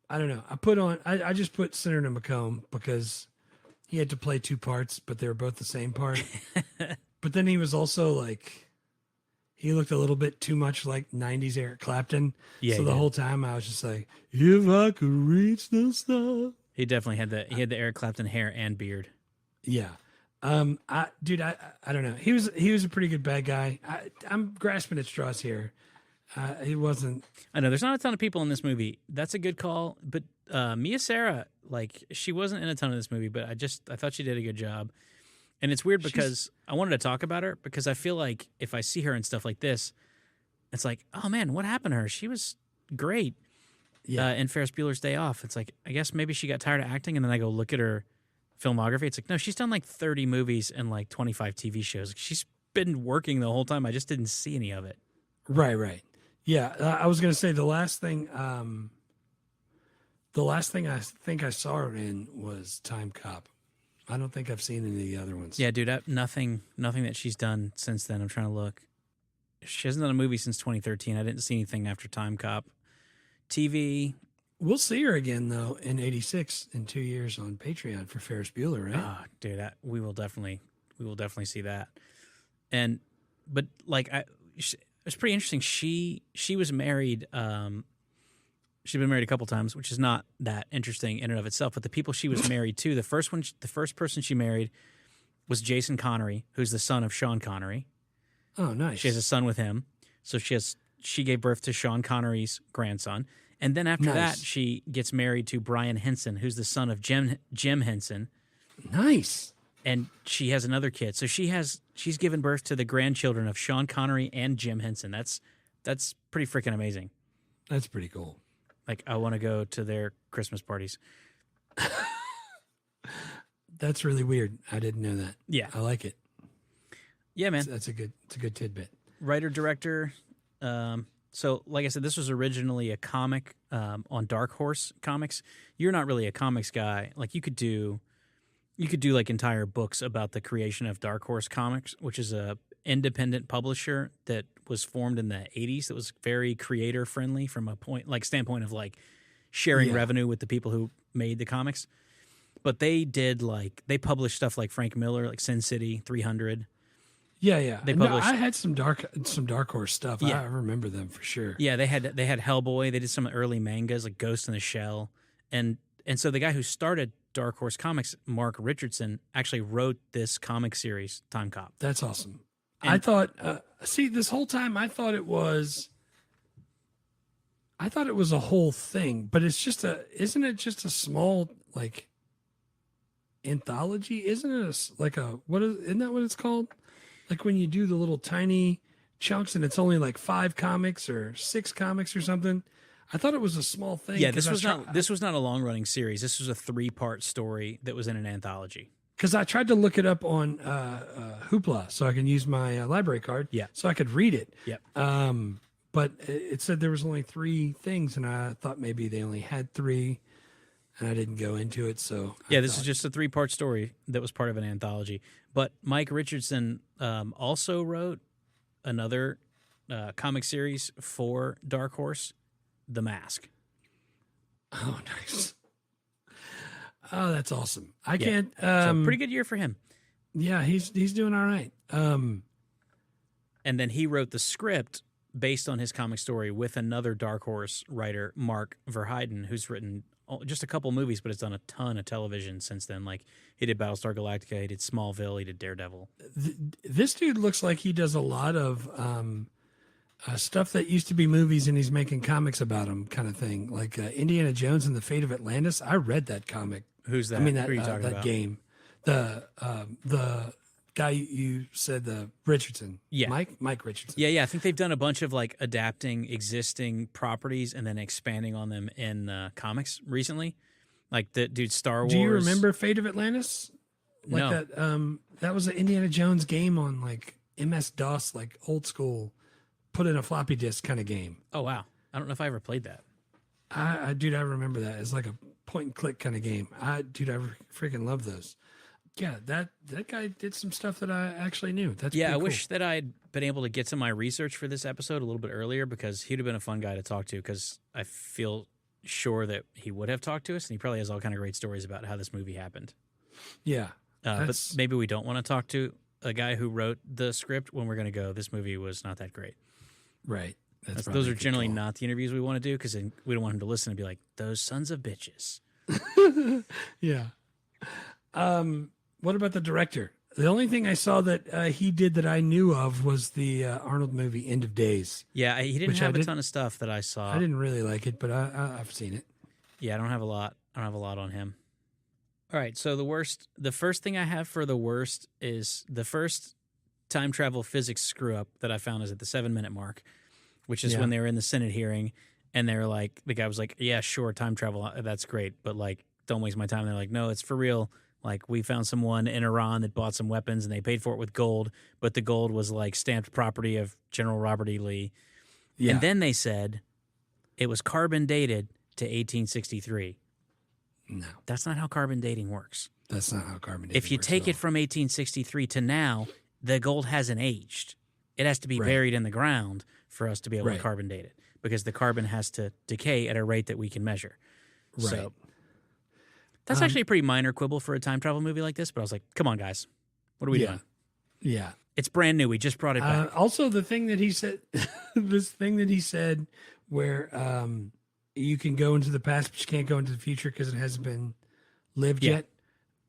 S4: I don't know. I just put Senator McComb because he had to play two parts, but they were both the same part. But then he was also like, he looked a little bit too much like 90s Eric Clapton.
S1: Yeah,
S4: so
S1: he
S4: the
S1: did.
S4: whole time I was just like, if I could reach the star.
S1: He definitely had the Eric Clapton hair and beard.
S4: Yeah. I don't know. He was a pretty good bad guy. I'm grasping at straws here. He wasn't.
S1: I know there's not a ton of people in this movie. That's a good call, but Mia Sara, like, she wasn't in a ton of this movie, but I thought she did a good job. And it's weird because I wanted to talk about her because I feel like if I see her and stuff like this, it's like, oh man, what happened to her? She was great.
S4: Yeah.
S1: In Ferris Bueller's Day Off. It's like, I guess maybe she got tired of acting, and then I go look at her filmography. It's like, no, she's done like 30 movies and like 25 TV shows. She's been working the whole time. I just didn't see any of it.
S4: Right. Yeah. I was going to say the last thing I think I saw her in was Timecop. I don't think I've seen any of the other ones.
S1: Yeah, dude, nothing that she's done since then. I'm trying to look. She hasn't done a movie since 2013. I didn't see anything after Timecop. TV.
S4: We'll see her again though in '86 in 2 years on Patreon for Ferris Bueller, right?
S1: Oh, dude, we will definitely see that. But like, it's pretty interesting. She was married. She's been married a couple times, which is not that interesting in and of itself. But the people she was married to, the first person she married was Jason Connery, who's the son of Sean Connery.
S4: Oh, nice.
S1: She has a son with him. So she gave birth to Sean Connery's grandson. And then after that, she gets married to Brian Henson, who's the son of Jim Henson.
S4: Nice.
S1: And she has another kid. So she's given birth to the grandchildren of Sean Connery and Jim Henson. That's pretty freaking amazing.
S4: That's pretty cool.
S1: Like, I want to go to their Christmas parties.
S4: That's really weird. I didn't know that.
S1: Yeah.
S4: I like it.
S1: Yeah, man.
S4: It's a good tidbit.
S1: Writer, director. So, like I said, this was originally a comic on Dark Horse Comics. You're not really a comics guy. Like, you could do like entire books about the creation of Dark Horse Comics, which is a independent publisher that was formed in the 80s. That was very creator friendly from a standpoint of like sharing revenue with the people who made the comics. But they published stuff like Frank Miller, like Sin City 300.
S4: Yeah.
S1: They published.
S4: I had some Dark Horse stuff.
S1: Yeah.
S4: I remember them for sure.
S1: Yeah, they had Hellboy. They did some early mangas like Ghost in the Shell, and so the guy who started Dark Horse Comics, Mark Richardson, actually wrote this comic series, Timecop.
S4: That's awesome.
S1: And-
S4: I thought, this whole time I thought it was a whole thing, but isn't it just a small like anthology? Isn't that what it's called? like when you do the little tiny chunks and it's only like 5 comics or 6 comics or something. I thought it was a small thing.
S1: Yeah, this was not a long running series. This was a 3-part story that was in an anthology.
S4: Because I tried to look it up on Hoopla so I can use my library card.
S1: Yeah.
S4: So I could read it.
S1: Yep.
S4: But it said there was only 3 things, and I thought maybe they only had 3, and I didn't go into it. So
S1: this is just a 3-part story that was part of an anthology. But Mike Richardson also wrote another comic series for Dark Horse, The Mask.
S4: Oh, nice. Oh, that's awesome. I can't.
S1: So pretty good year for him.
S4: Yeah, he's doing all right.
S1: And then he wrote the script based on his comic story with another Dark Horse writer, Mark Verheiden, who's written just a couple movies, but has done a ton of television since then. Like he did Battlestar Galactica, he did Smallville, he did Daredevil.
S4: This dude looks like he does a lot of stuff that used to be movies, and he's making comics about them, kind of thing. Like Indiana Jones and the Fate of Atlantis. I read that comic.
S1: Who's that?
S4: I mean,
S1: Who are you talking
S4: that
S1: about?
S4: game. The guy you said, the Richardson.
S1: Yeah.
S4: Mike Richardson.
S1: Yeah. I think they've done a bunch of like adapting existing properties and then expanding on them in comics recently. Like the dude Star Wars.
S4: Do you remember Fate of Atlantis? Like
S1: No.
S4: that. That was an Indiana Jones game on like MS DOS, like old school, put in a floppy disk kind of game.
S1: Oh wow, I don't know if I ever played that.
S4: I remember that. It's like a point and click kind of game. I freaking love those. Yeah, that guy did some stuff that I actually knew. That's
S1: I
S4: pretty cool.
S1: wish that I'd been able to get to my research for this episode a little bit earlier because he'd have been a fun guy to talk to because I feel sure that he would have talked to us and he probably has all kind of great stories about how this movie happened.
S4: Yeah.
S1: But maybe we don't want to talk to a guy who wrote the script when we're going to go, this movie was not that great.
S4: Right.
S1: Those are generally not the interviews we want to do because we don't want him to listen and be like, those sons of bitches.
S4: Yeah. What about the director? The only thing I saw that he did that I knew of was the Arnold movie End of Days.
S1: Yeah, he didn't have a ton of stuff that I saw.
S4: I didn't really like it, but I've seen it.
S1: Yeah, I don't have a lot on him. All right, so the first thing I have for the worst is the first time travel physics screw up that I found is at the 7-minute mark, which is when they were in the Senate hearing, and they're like, the guy was like, yeah, sure, time travel, that's great, but like, don't waste my time. And they're like, no, it's for real. Like, we found someone in Iran that bought some weapons, and they paid for it with gold, but the gold was like stamped property of General Robert E. Lee. Yeah. And then they said it was carbon dated to 1863.
S4: No.
S1: That's not how carbon dating works.
S4: That's not how carbon dating works.
S1: If you take it from 1863 to now, the gold hasn't aged. It has to be buried in the ground for us to be able to carbon date it because the carbon has to decay at a rate that we can measure.
S4: Right.
S1: So that's actually a pretty minor quibble for a time travel movie like this, but I was like, come on, guys. What are we doing?
S4: Yeah.
S1: It's brand new. We just brought it back.
S4: Also, the thing that he said, this thing that he said where you can go into the past, but you can't go into the future because it hasn't been lived yet.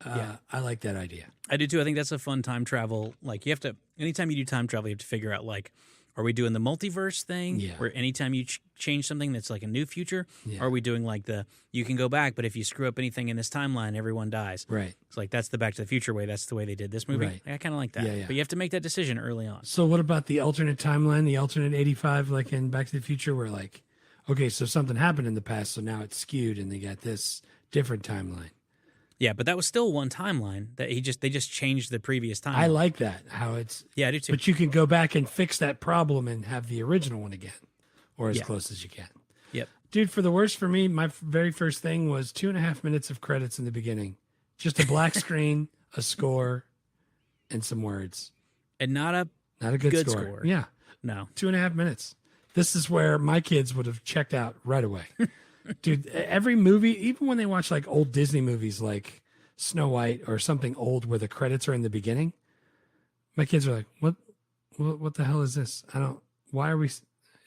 S4: I like that idea.
S1: I do too. I think that's a fun time travel. Like, you have to, anytime you do time travel, you have to figure out, like, are we doing the multiverse thing where anytime you change something that's like a new future? Yeah. Or are we doing like you can go back, but if you screw up anything in this timeline, everyone dies.
S4: Right.
S1: It's like, that's the Back to the Future way. That's the way they did this movie.
S4: Right.
S1: I kind of like that. Yeah. But you have to make that decision early on.
S4: So what about the alternate timeline, the alternate 85, like in Back to the Future, where like, okay, so something happened in the past, so now it's skewed and they got this different timeline.
S1: Yeah, but that was still one timeline that they just changed the previous timeline.
S4: I like that, how it's...
S1: Yeah, I do too.
S4: But you can go back and fix that problem and have the original one again, or as close as you can.
S1: Yep.
S4: Dude, for the worst for me, my very first thing was 2.5 minutes of credits in the beginning. Just a black screen, a score, and some words.
S1: And not a
S4: good score. Yeah.
S1: No.
S4: 2.5 minutes. This is where my kids would have checked out right away. Dude, every movie, even when they watch like old Disney movies like Snow White or something old where the credits are in the beginning, my kids are like, what the hell is this? Why are we,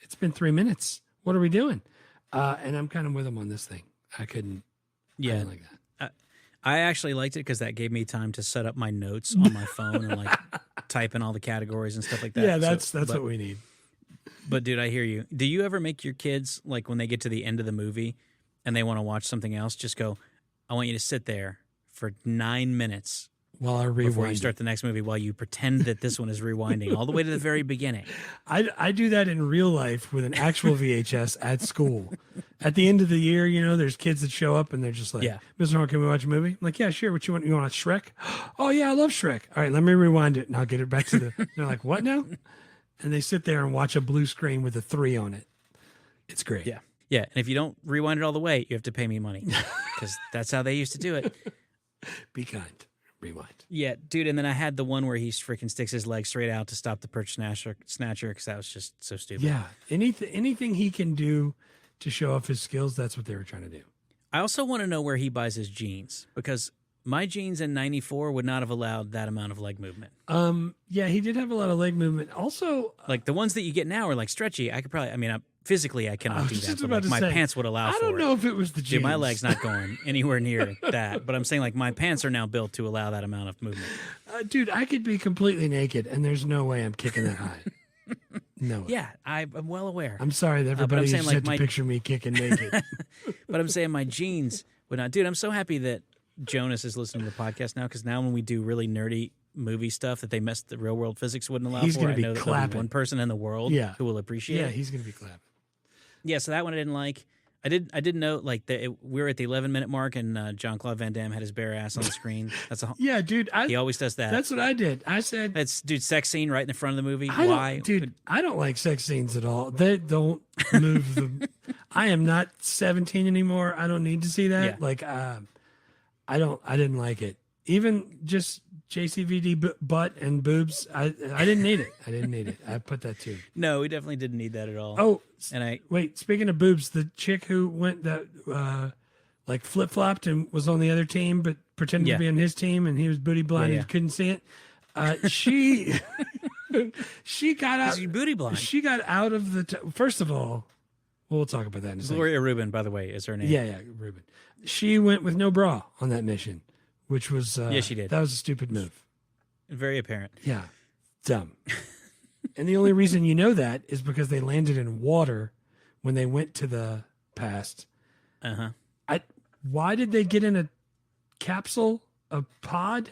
S4: it's been 3 minutes. What are we doing? And I'm kind of with them on this thing. I didn't like that.
S1: I actually liked it because that gave me time to set up my notes on my phone and like type in all the categories and stuff like that.
S4: Yeah, that's what we need.
S1: But dude, I hear you. Do you ever make your kids, like when they get to the end of the movie and they want to watch something else, just go, I want you to sit there for 9 minutes
S4: while I rewind.
S1: Before you start the next movie, while you pretend that this one is rewinding all the way to the very beginning.
S4: I do that in real life with an actual VHS at school. At the end of the year, there's kids that show up and they're just like,
S1: Yeah.
S4: Mr. Horn, can we watch a movie? I'm like, yeah, sure. What you want? You want Shrek? Oh, yeah, I love Shrek. All right, let me rewind it and I'll get it back to the. They're like, what now? And they sit there and watch a blue screen with a 3 on it. It's great.
S1: Yeah. Yeah. And if you don't rewind it all the way, you have to pay me money because that's how they used to do it.
S4: Be kind. Rewind.
S1: Yeah, dude. And then I had the one where he freaking sticks his leg straight out to stop the perch snatcher because that was just so stupid.
S4: Yeah. Anything he can do to show off his skills, that's what they were trying to do.
S1: I also want to know where he buys his jeans because my jeans in 94 would not have allowed that amount of leg movement.
S4: Yeah, he did have a lot of leg movement. Also,
S1: Like the ones that you get now are like stretchy. I could probably, physically I cannot do
S4: was
S1: that.
S4: just
S1: But
S4: about
S1: like,
S4: to
S1: my
S4: say,
S1: pants would allow for it.
S4: I don't know if it was the jeans.
S1: Dude, my leg's not going anywhere near that. But I'm saying like my pants are now built to allow that amount of movement.
S4: Dude, I could be completely naked and there's no way I'm kicking that high. No way.
S1: Yeah, I'm well aware.
S4: I'm sorry that everybody
S1: saying,
S4: just
S1: like,
S4: had to
S1: my-
S4: picture me kicking naked.
S1: But I'm saying my jeans would not. Dude, I'm so happy that Jonas is listening to the podcast now because now when we do really nerdy movie stuff that they messed the real world physics wouldn't allow
S4: He's
S1: for,
S4: gonna
S1: I
S4: be
S1: know that there'll be
S4: clapping.
S1: one person in the world
S4: Yeah.
S1: who will appreciate
S4: Yeah,
S1: it.
S4: he's going to be clapping.
S1: Yeah, so that one I didn't like. I did note like that we were at the 11-minute mark and Jean Claude Van Damme had his bare ass on the screen. That's a
S4: Yeah, dude.
S1: he always does that.
S4: That's what I did. I said,
S1: That's dude sex scene right in the front of the movie.
S4: I
S1: Why?
S4: don't like sex scenes at all. They don't move the. I am not 17 anymore. I don't need to see that.
S1: Yeah.
S4: Like, I didn't like it. Even just JCVD butt and boobs. I didn't need it. I didn't need it. I put that too.
S1: No, we definitely didn't need that at all.
S4: Oh,
S1: and
S4: wait. Speaking of boobs, the chick who went that like flip flopped and was on the other team, but pretended
S1: Yeah.
S4: to be on his team, and he was booty blind
S1: Yeah.
S4: and couldn't see it. She she got out.
S1: is you booty blind?
S4: She got out of the. First of all, we'll talk about that in a second.
S1: Gloria Rubin, by the way, is her name.
S4: Yeah, Ruben. She went with no bra on that mission, which was
S1: Yeah, she did.
S4: That was a stupid move.
S1: Very apparent.
S4: Yeah, dumb. And the only reason you know that is because they landed in water when they went to the past.
S1: Uh-huh.
S4: Why did they get in a capsule, a pod,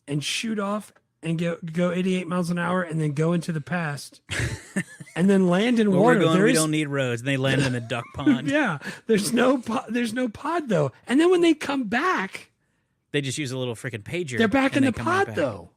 S4: and shoot off and go 88 miles an hour and then go into the past and then land in
S1: Where
S4: water?
S1: we're going, we
S4: There's-
S1: don't need roads. And they land in a duck pond.
S4: Yeah, there's no pod though. And then when they come back,
S1: They just use a little freaking pager.
S4: they're back in
S1: and
S4: the
S1: they come right
S4: pod
S1: back.
S4: though.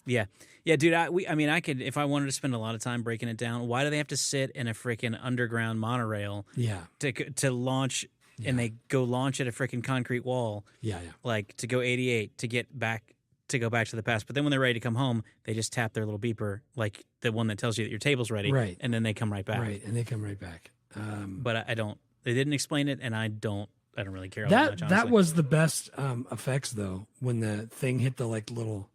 S1: Yeah. Yeah, dude, I could, if I wanted to spend a lot of time breaking it down, why do they have to sit in a freaking underground monorail
S4: Yeah,
S1: to launch and they go launch at a freaking concrete wall,
S4: yeah.
S1: like to go 88 to go back to the past. But then when they're ready to come home, they just tap their little beeper, like the one that tells you that your table's ready.
S4: Right.
S1: And then they come right back.
S4: Right, and they come right back.
S1: But they didn't explain it, and I don't really care all
S4: That
S1: much,
S4: that
S1: honestly.
S4: was the best effects though when the thing hit the like little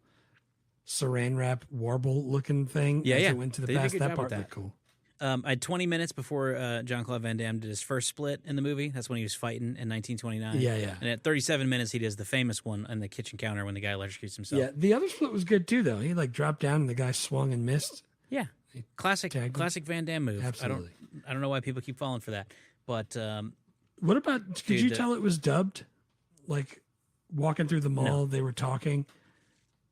S4: saran wrap warble looking thing.
S1: Yeah,
S4: as
S1: yeah.
S4: It went to the
S1: They did a
S4: past.
S1: good
S4: That
S1: job
S4: part
S1: with
S4: looked
S1: that.
S4: cool.
S1: I had 20 minutes before Jean Claude Van Damme did his first split in the movie. That's when he was fighting in 1929.
S4: Yeah, yeah.
S1: And at 37 minutes, he does the famous one on the kitchen counter when the guy electrocutes himself.
S4: Yeah, the other split was good too though. He like dropped down and the guy swung and missed.
S1: Yeah. Classic Van Damme move.
S4: Absolutely.
S1: I don't know why people keep falling for that. But
S4: What about? Could
S1: Dude,
S4: you tell it was dubbed? Like walking through the mall,
S1: No.
S4: they were talking,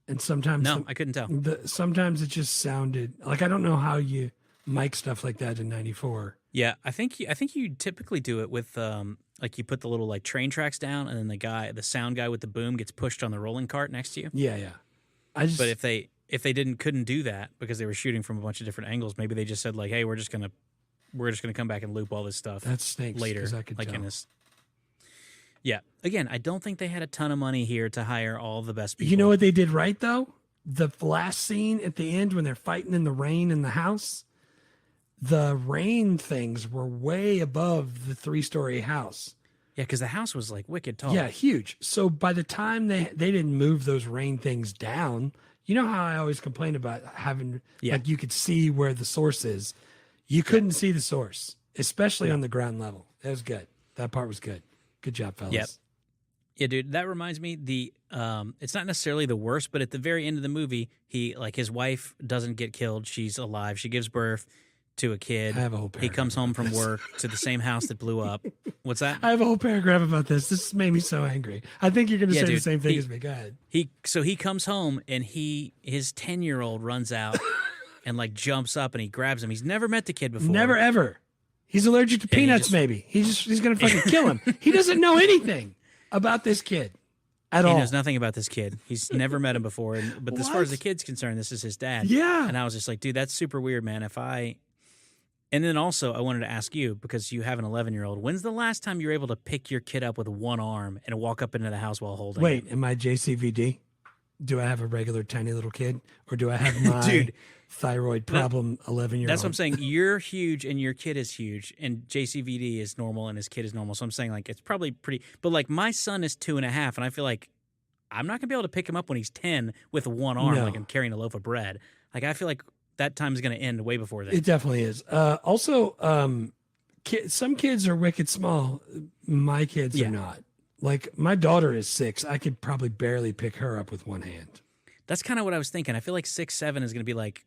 S4: and sometimes
S1: no, I couldn't tell.
S4: sometimes it just sounded like I don't know how you mic stuff like that in '94.
S1: Yeah, I think you typically do it with like you put the little like train tracks down, and then the sound guy with the boom gets pushed on the rolling cart next to you.
S4: Yeah. But
S1: But if they couldn't do that because they were shooting from a bunch of different angles, maybe they just said like, "Hey, we're just gonna come back and loop all this stuff
S4: that stinks
S1: later."
S4: 'cause I could
S1: like
S4: tell.
S1: in this. Yeah. Again, I don't think they had a ton of money here to hire all the best people.
S4: You know what they did right though? The last scene at the end when they're fighting in the rain in the house, the rain things were way above the 3-story house.
S1: Yeah, because the house was like wicked tall.
S4: Yeah, huge. So by the time they didn't move those rain things down, you know how I always complain about having like you could see where the source is. You couldn't see the source, especially on the ground level. That was good. That part was good. Good job, fellas.
S1: Yep. Yeah, dude, that reminds me it's not necessarily the worst, but at the very end of the movie, his wife doesn't get killed. She's alive. She gives birth to a kid.
S4: I have a whole
S1: He comes home from
S4: this.
S1: work to the same house that blew up. What's that?
S4: I have a whole paragraph about this. This made me so angry. I think you're going to say the
S1: dude,
S4: same thing as me. Go ahead.
S1: He comes home and his 10-year-old runs out and like jumps up and he grabs him. He's never met the kid before.
S4: Never ever. He's allergic to peanuts. Maybe he's going to fucking kill him. He doesn't know anything about this kid at all.
S1: He knows nothing about this kid. He's never met him before. But as far as the kid's concerned, this is his dad.
S4: Yeah.
S1: And I was just like, dude, that's super weird, man. And then also, I wanted to ask you, because you have an 11-year-old, when's the last time you were able to pick your kid up with one arm and walk up into the house while holding him?
S4: Am I JCVD? Do I have a regular tiny little kid? Or do I have my
S1: Dude,
S4: thyroid problem 11-year-old?
S1: That's what I'm saying. You're huge and your kid is huge, and JCVD is normal and his kid is normal. So I'm saying, like, it's probably pretty. But, like, my son is 2.5, and I feel like I'm not going to be able to pick him up when he's 10 with one arm, like I'm carrying a loaf of bread. Like, I feel like that time is going to end way before that.
S4: It definitely is. Also, some kids are wicked small. My kids are not. Like, my daughter is 6. I could probably barely pick her up with one hand.
S1: That's kind of what I was thinking. I feel like 6, 7 is going to be like,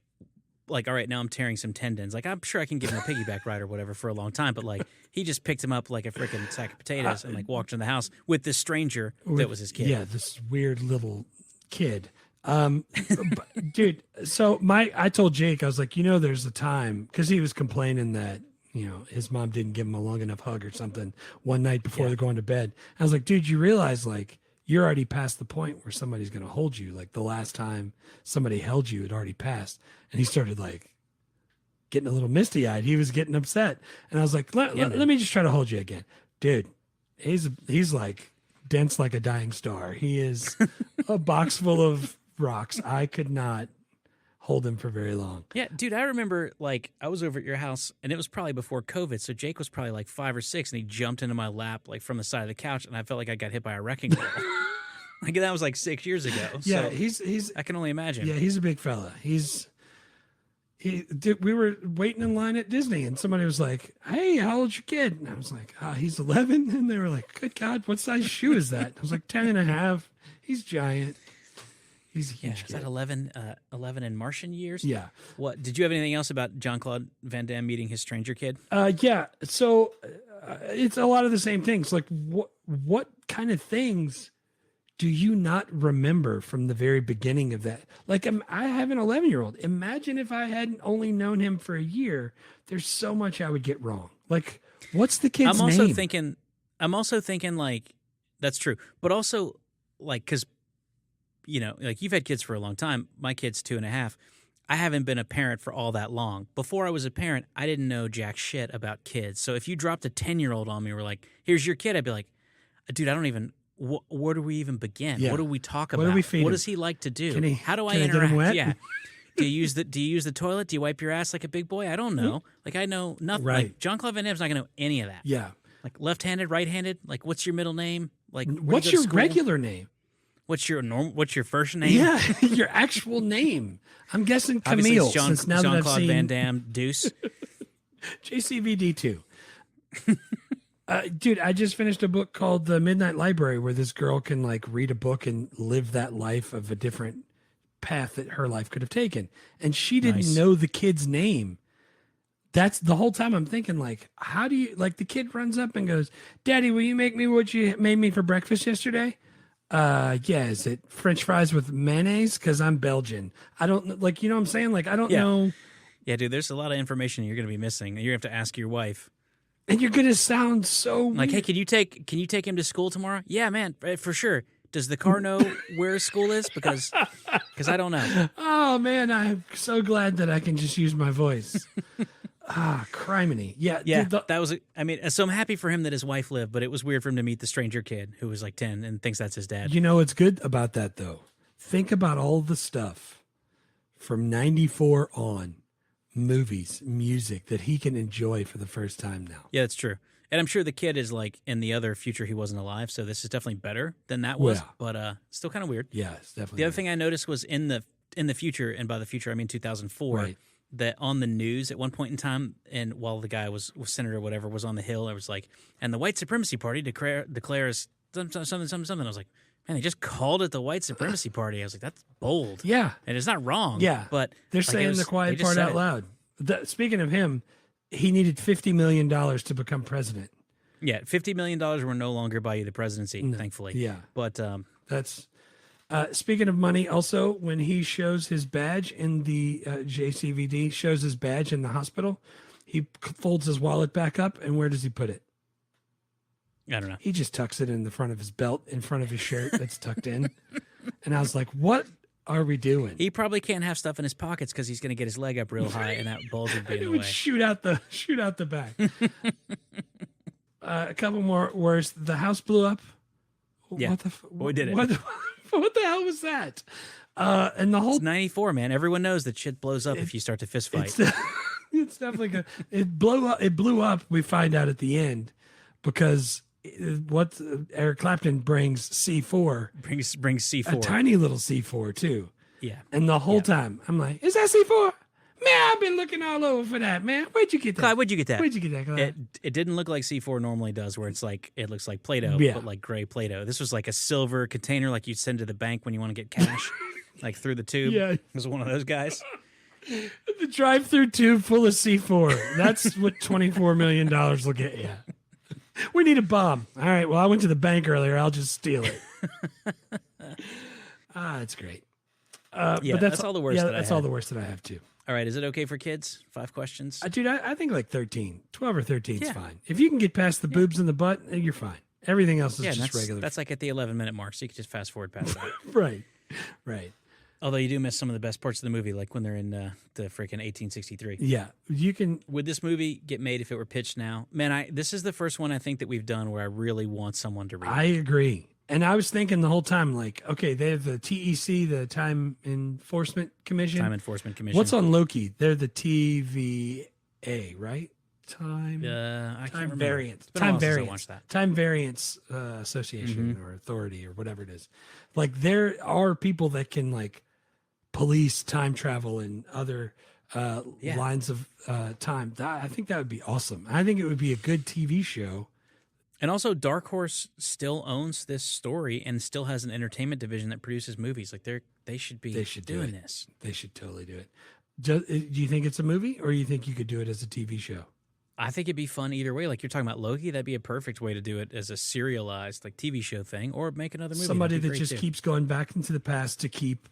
S1: all right, now I'm tearing some tendons. Like, I'm sure I can give him a piggyback ride or whatever for a long time. But, like, he just picked him up like a freaking sack of potatoes and, like, walked in the house with this stranger that was his kid.
S4: Yeah, this weird little kid. Dude, so I told Jake, I was like, there's a time, because he was complaining that, his mom didn't give him a long enough hug or something one night before they're going to bed. I was like, dude, you realize, like, you're already past the point where somebody's going to hold you. Like, the last time somebody held you, it already passed. And he started, like, getting a little misty-eyed. He was getting upset. And I was like, let me just try to hold you again. Dude, he's like dense like a dying star. He is a box full of rocks. I could not hold him for very long.
S1: Yeah, dude, I remember, like, I was over at your house, and it was probably before COVID, so Jake was probably, like, 5 or 6, and he jumped into my lap, like, from the side of the couch, and I felt like I got hit by a wrecking ball. Like, that was, like, 6 years ago.
S4: Yeah,
S1: so
S4: he's
S1: I can only imagine.
S4: Yeah, he's a big fella. We were waiting in line at Disney, and somebody was like, "Hey, how old's your kid?" And I was like, "He's 11." And they were like, "Good God, what size shoe is that?" I was like, 10 and a half. He's giant. He's a huge
S1: is that 11 in Martian years?
S4: Yeah.
S1: What did you have anything else about Jean Claude Van Damme meeting his stranger kid?
S4: Yeah. So it's a lot of the same things. Like, what kind of things do you not remember from the very beginning of that? Like, I have an 11-year-old. Imagine if I hadn't only known him for a year. There's so much I would get wrong. Like, what's the kid's name?
S1: I'm also thinking, like, that's true. But also, like, because, like, you've had kids for a long time. My kid's 2.5. I haven't been a parent for all that long. Before I was a parent, I didn't know jack shit about kids. So if you dropped a 10-year-old on me and were like, here's your kid, I'd be like, dude, I don't even... Where do we even begin?
S4: Yeah.
S1: What do we talk about?
S4: What do we feed
S1: What
S4: him?
S1: does he like to do? How do I
S4: can I get
S1: interact?
S4: him wet?
S1: Yeah. Do you use the toilet? Do you wipe your ass like a big boy? I don't know. Like, I know nothing.
S4: Right.
S1: Like, Jean Claude Van Damme's not gonna know any of that.
S4: Yeah.
S1: Like, left-handed, right-handed. Like, what's your middle name? Like,
S4: What's your regular name?
S1: What's your first name?
S4: Yeah, your actual name. I'm guessing Camille.
S1: Obviously,
S4: Since now that I've
S1: Jean-Claude
S4: seen
S1: Van Damme, Deuce.
S4: JCVD 2. Dude, I just finished a book called The Midnight Library, where this girl can, like, read a book and live that life of a different path that her life could have taken. And she didn't know the kid's name. That's the whole time I'm thinking, like, how do you, like, the kid runs up and goes, "Daddy, will you make me what you made me for breakfast yesterday?" Yeah, is it French fries with mayonnaise? Because I'm Belgian. I don't, like, you know what I'm saying? Like, I don't know.
S1: Yeah, dude, there's a lot of information you're going to be missing. You're going to have to ask your wife.
S4: And you're going to sound so
S1: like,
S4: weird.
S1: "Hey, can you take him to school tomorrow?" "Yeah, man, for sure." "Does the car know where school is? Because I don't know."
S4: Oh, man, I'm so glad that I can just use my voice. Criminy. Yeah.
S1: Yeah,
S4: Dude,
S1: that was, so I'm happy for him that his wife lived, but it was weird for him to meet the stranger kid who was like 10 and thinks that's his dad.
S4: You know what's good about that, though? Think about all the stuff from 94 on, movies, music, that he can enjoy for the first time now.
S1: Yeah, that's true. And I'm sure the kid is like in the other future he wasn't alive, so this is definitely better than that was, but still kind of weird.
S4: Yeah, it's definitely
S1: The other thing I noticed was in the future, and by the future I mean 2004,
S4: Right.
S1: that on the news at one point in time, and while the guy was senator or whatever was on the Hill, it was like, "And the white supremacy party declares something." I was like, man, they just called it the white supremacy party. I was like, that's bold.
S4: Yeah.
S1: And it's not wrong.
S4: Yeah.
S1: But
S4: they're
S1: like,
S4: saying the quiet part out loud. Speaking of him, he needed $50 million to become president.
S1: Yeah, $50 million will no longer buy you the presidency, thankfully.
S4: Yeah.
S1: But
S4: That's speaking of money. Also, when he shows his badge in the JCVD, shows his badge in the hospital, he folds his wallet back up, and where does he put it?
S1: I don't know.
S4: He just tucks it in the front of his belt, in front of his shirt that's tucked in. And I was like, what are we doing?
S1: He probably can't have stuff in his pockets because he's going to get his leg up real high, and that bulge would be in
S4: It
S1: the
S4: would
S1: way.
S4: shoot out the back. A couple more words. The house blew up.
S1: Yeah. We did it.
S4: What the hell was that? And the whole
S1: It's 94, man. Everyone knows that shit blows up if you start to fist fight.
S4: it's definitely good. It blew up. We find out at the end because what Eric Clapton brings C4,
S1: brings C4.
S4: a tiny little C4 too.
S1: Yeah.
S4: And the whole time I'm like, is that C4? Man, I've been looking all over for that, man. Where'd you get that?
S1: Clyde, where'd you get that?
S4: Where'd you get that, Clyde?
S1: It didn't look like C4 normally does, where it's like it looks like Play-Doh,
S4: Yeah.
S1: but like gray Play-Doh. This was like a silver container, like you'd send to the bank when you want to get cash, like through the tube.
S4: Yeah.
S1: It was one of those guys.
S4: The drive-through tube full of C4. That's what $24 million will get you. We need a bomb. All right, well, I went to the bank earlier. I'll just steal it. It's great.
S1: Yeah,
S4: but
S1: that's all the worst.
S4: Yeah,
S1: that I
S4: that's
S1: had.
S4: all the worst that I have, too.
S1: All right, is it okay for kids? 5 questions.
S4: Dude, I think like 13. 12 or 13 is
S1: Yeah.
S4: fine. If you can get past the boobs and the butt, you're fine. Everything else is
S1: Yeah,
S4: just
S1: that's
S4: regular.
S1: That's like at the 11-minute mark, so you can just fast forward past that.
S4: Right.
S1: Although you do miss some of the best parts of the movie, like when they're in the freaking 1863.
S4: Yeah, you can.
S1: Would this movie get made if it were pitched now? Man, this is the first one I think that we've done where I really want someone to read.
S4: I agree. And I was thinking the whole time, like, okay, they have the TEC, the Time Enforcement Commission.
S1: Time Enforcement Commission.
S4: What's on Loki? They're the TVA, right?
S1: I can't
S4: Time
S1: remember.
S4: Variance.
S1: It's been a
S4: Time
S1: while since I
S4: Variance.
S1: watched that.
S4: Time Variance Association or Authority or whatever it is. Like, there are people that can, like, police time travel and other lines of time. I think that would be awesome. I think it would be a good TV show.
S1: And also, Dark Horse still owns this story and still has an entertainment division that produces movies. Like they should be doing this.
S4: They should totally do it. Do you think it's a movie, or you think you could do it as a TV show?
S1: I think it'd be fun either way. Like you're talking about Loki, that'd be a perfect way to do it as a serialized like TV show thing, or make another movie.
S4: Somebody
S1: That'd be
S4: that
S1: great,
S4: just
S1: too.
S4: keeps going back into the past to keep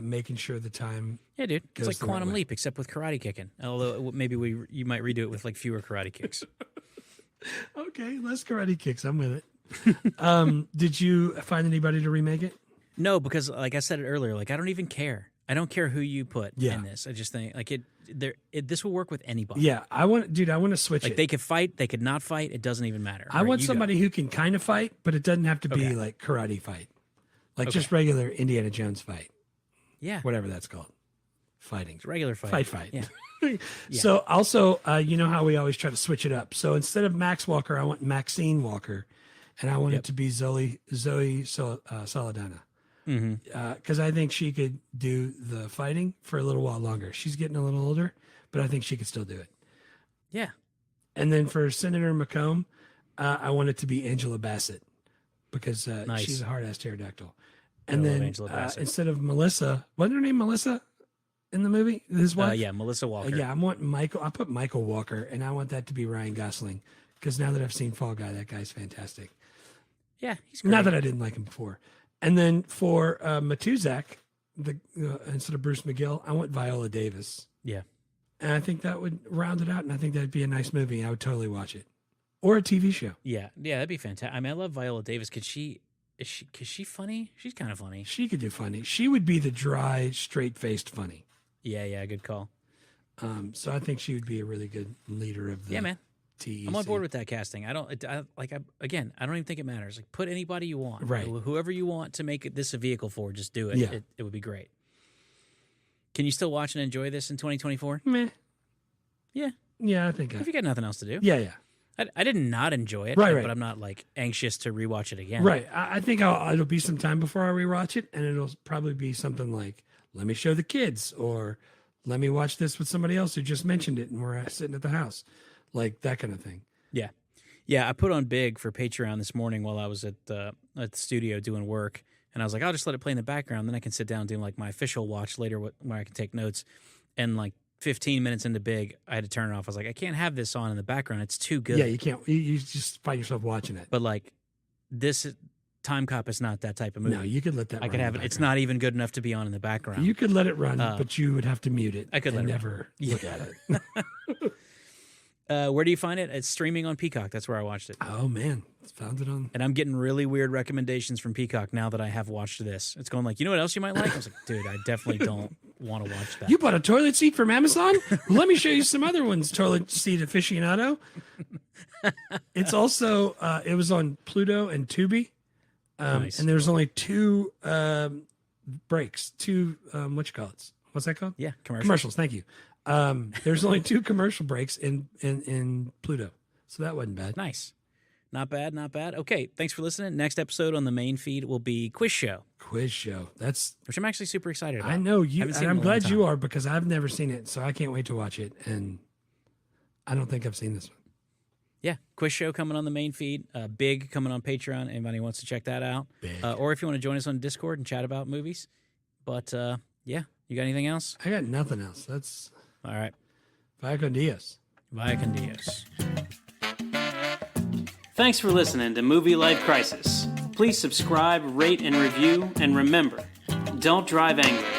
S4: making sure the time.
S1: Yeah, dude. It's
S4: goes
S1: like
S4: the right
S1: Quantum
S4: way.
S1: Leap, except with karate kicking. Although maybe you might redo it with like fewer karate kicks.
S4: Okay, less karate kicks. I'm with it. Did you find anybody to remake it?
S1: No, because like I said it earlier, like I don't even care. I don't care who you put
S4: Yeah.
S1: in this. I just think like this will work with anybody.
S4: Yeah, I want to switch
S1: Like
S4: it.
S1: they could fight, they could not fight. It doesn't even matter.
S4: I
S1: All right,
S4: want
S1: you go.
S4: somebody who can kind of fight, but it doesn't have to be
S1: Okay.
S4: like karate fight, like
S1: Okay.
S4: just regular Indiana Jones fight,
S1: Yeah,
S4: whatever that's called, fighting.
S1: it's a regular fight.
S4: Fight.
S1: Yeah.
S4: So also, you know how we always try to switch it up. So instead of Max Walker, I want Maxine Walker, and I want it to be Zoe Saldana. Because I think she could do the fighting for a little while longer. She's getting a little older, but I think she could still do it.
S1: Yeah.
S4: And then for Senator McComb, I want it to be Angela Bassett because
S1: Nice.
S4: she's a hard ass pterodactyl.
S1: I
S4: And
S1: love
S4: then
S1: Angela Bassett.
S4: instead of Melissa, wasn't her name Melissa in the movie? His wife?
S1: Yeah, Melissa Walker.
S4: Yeah, I want Michael. I put Michael Walker, and I want that to be Ryan Gosling because now that I've seen Fall Guy, that guy's fantastic.
S1: Yeah, he's great.
S4: Not that I didn't like him before. And then for Matuzak, instead of Bruce McGill, I want Viola Davis,
S1: Yeah.
S4: and I think that would round it out, and I think that'd be a nice movie. I would totally watch it, or a TV show.
S1: Yeah, that'd be fantastic. I mean, I love Viola Davis. Is she funny? She's kind of funny.
S4: She could do funny. She would be the dry, straight-faced funny.
S1: Yeah, good call.
S4: So I think she would be a really good leader of the
S1: Yeah, man.
S4: TEC.
S1: I'm on board with that casting. I don't even think it matters. Like, put anybody you want.
S4: Right.
S1: Whoever you want to make this a vehicle for, just do it.
S4: Yeah.
S1: It would be great. Can you still watch and enjoy this in 2024?
S4: Meh.
S1: Yeah.
S4: Yeah, I think.
S1: If you got nothing else to do.
S4: Yeah.
S1: I did not enjoy it.
S4: Right.
S1: But I'm not like anxious to rewatch it again.
S4: Right. I think it'll be some time before I rewatch it, and it'll probably be something like, let me show the kids, or let me watch this with somebody else who just mentioned it, and we're sitting at the house. Like that kind of thing.
S1: Yeah. Yeah, I put on Big for Patreon this morning while I was at the studio doing work, and I was like, I'll just let it play in the background, then I can sit down and do like my official watch later where I can take notes. And like 15 minutes into Big, I had to turn it off. I was like, I can't have this on in the background. It's too good.
S4: Yeah, you can't. You just find yourself watching it.
S1: But like this Timecop is not that type of movie.
S4: No, you could let that.
S1: I could have it. It's not even good enough to be on in the background.
S4: You could let it run, but you would have to mute it.
S1: I could
S4: and
S1: let it
S4: never look at it.
S1: Where do you find it? It's streaming on Peacock. That's where I watched it.
S4: Oh man, found it on.
S1: And I'm getting really weird recommendations from Peacock now that I have watched this. It's going like, you know what else you might like? I was like, dude, I definitely don't want to watch that.
S4: You bought a toilet seat from Amazon? Let me show you some other ones. Toilet seat aficionado. It's also it was on Pluto and Tubi,
S1: Nice.
S4: and there's only two breaks. Two what you call it? What's that called?
S1: Yeah,
S4: Commercials. Thank you. There's only two commercial breaks in Pluto, so that wasn't bad.
S1: Nice. Not bad, not bad. Okay, thanks for listening. Next episode on the main feed will be Quiz Show,
S4: Quiz show. That's
S1: which I'm actually super excited about.
S4: I know you.
S1: Haven't seen
S4: And
S1: it
S4: I'm
S1: in a long
S4: glad you
S1: time.
S4: are because I've never seen it, so I can't wait to watch it. And I don't think I've seen this one.
S1: Yeah, Quiz Show coming on the main feed. Big coming on Patreon. Anybody wants to check that out? Or if you want to join us on Discord and chat about movies. But yeah, you got anything else?
S4: I got nothing else. That's
S1: All right.
S4: Vaya con Dios.
S1: Vaya con Dios. Thanks for listening to Movie Life Crisis. Please subscribe, rate, and review. And remember, don't drive angry.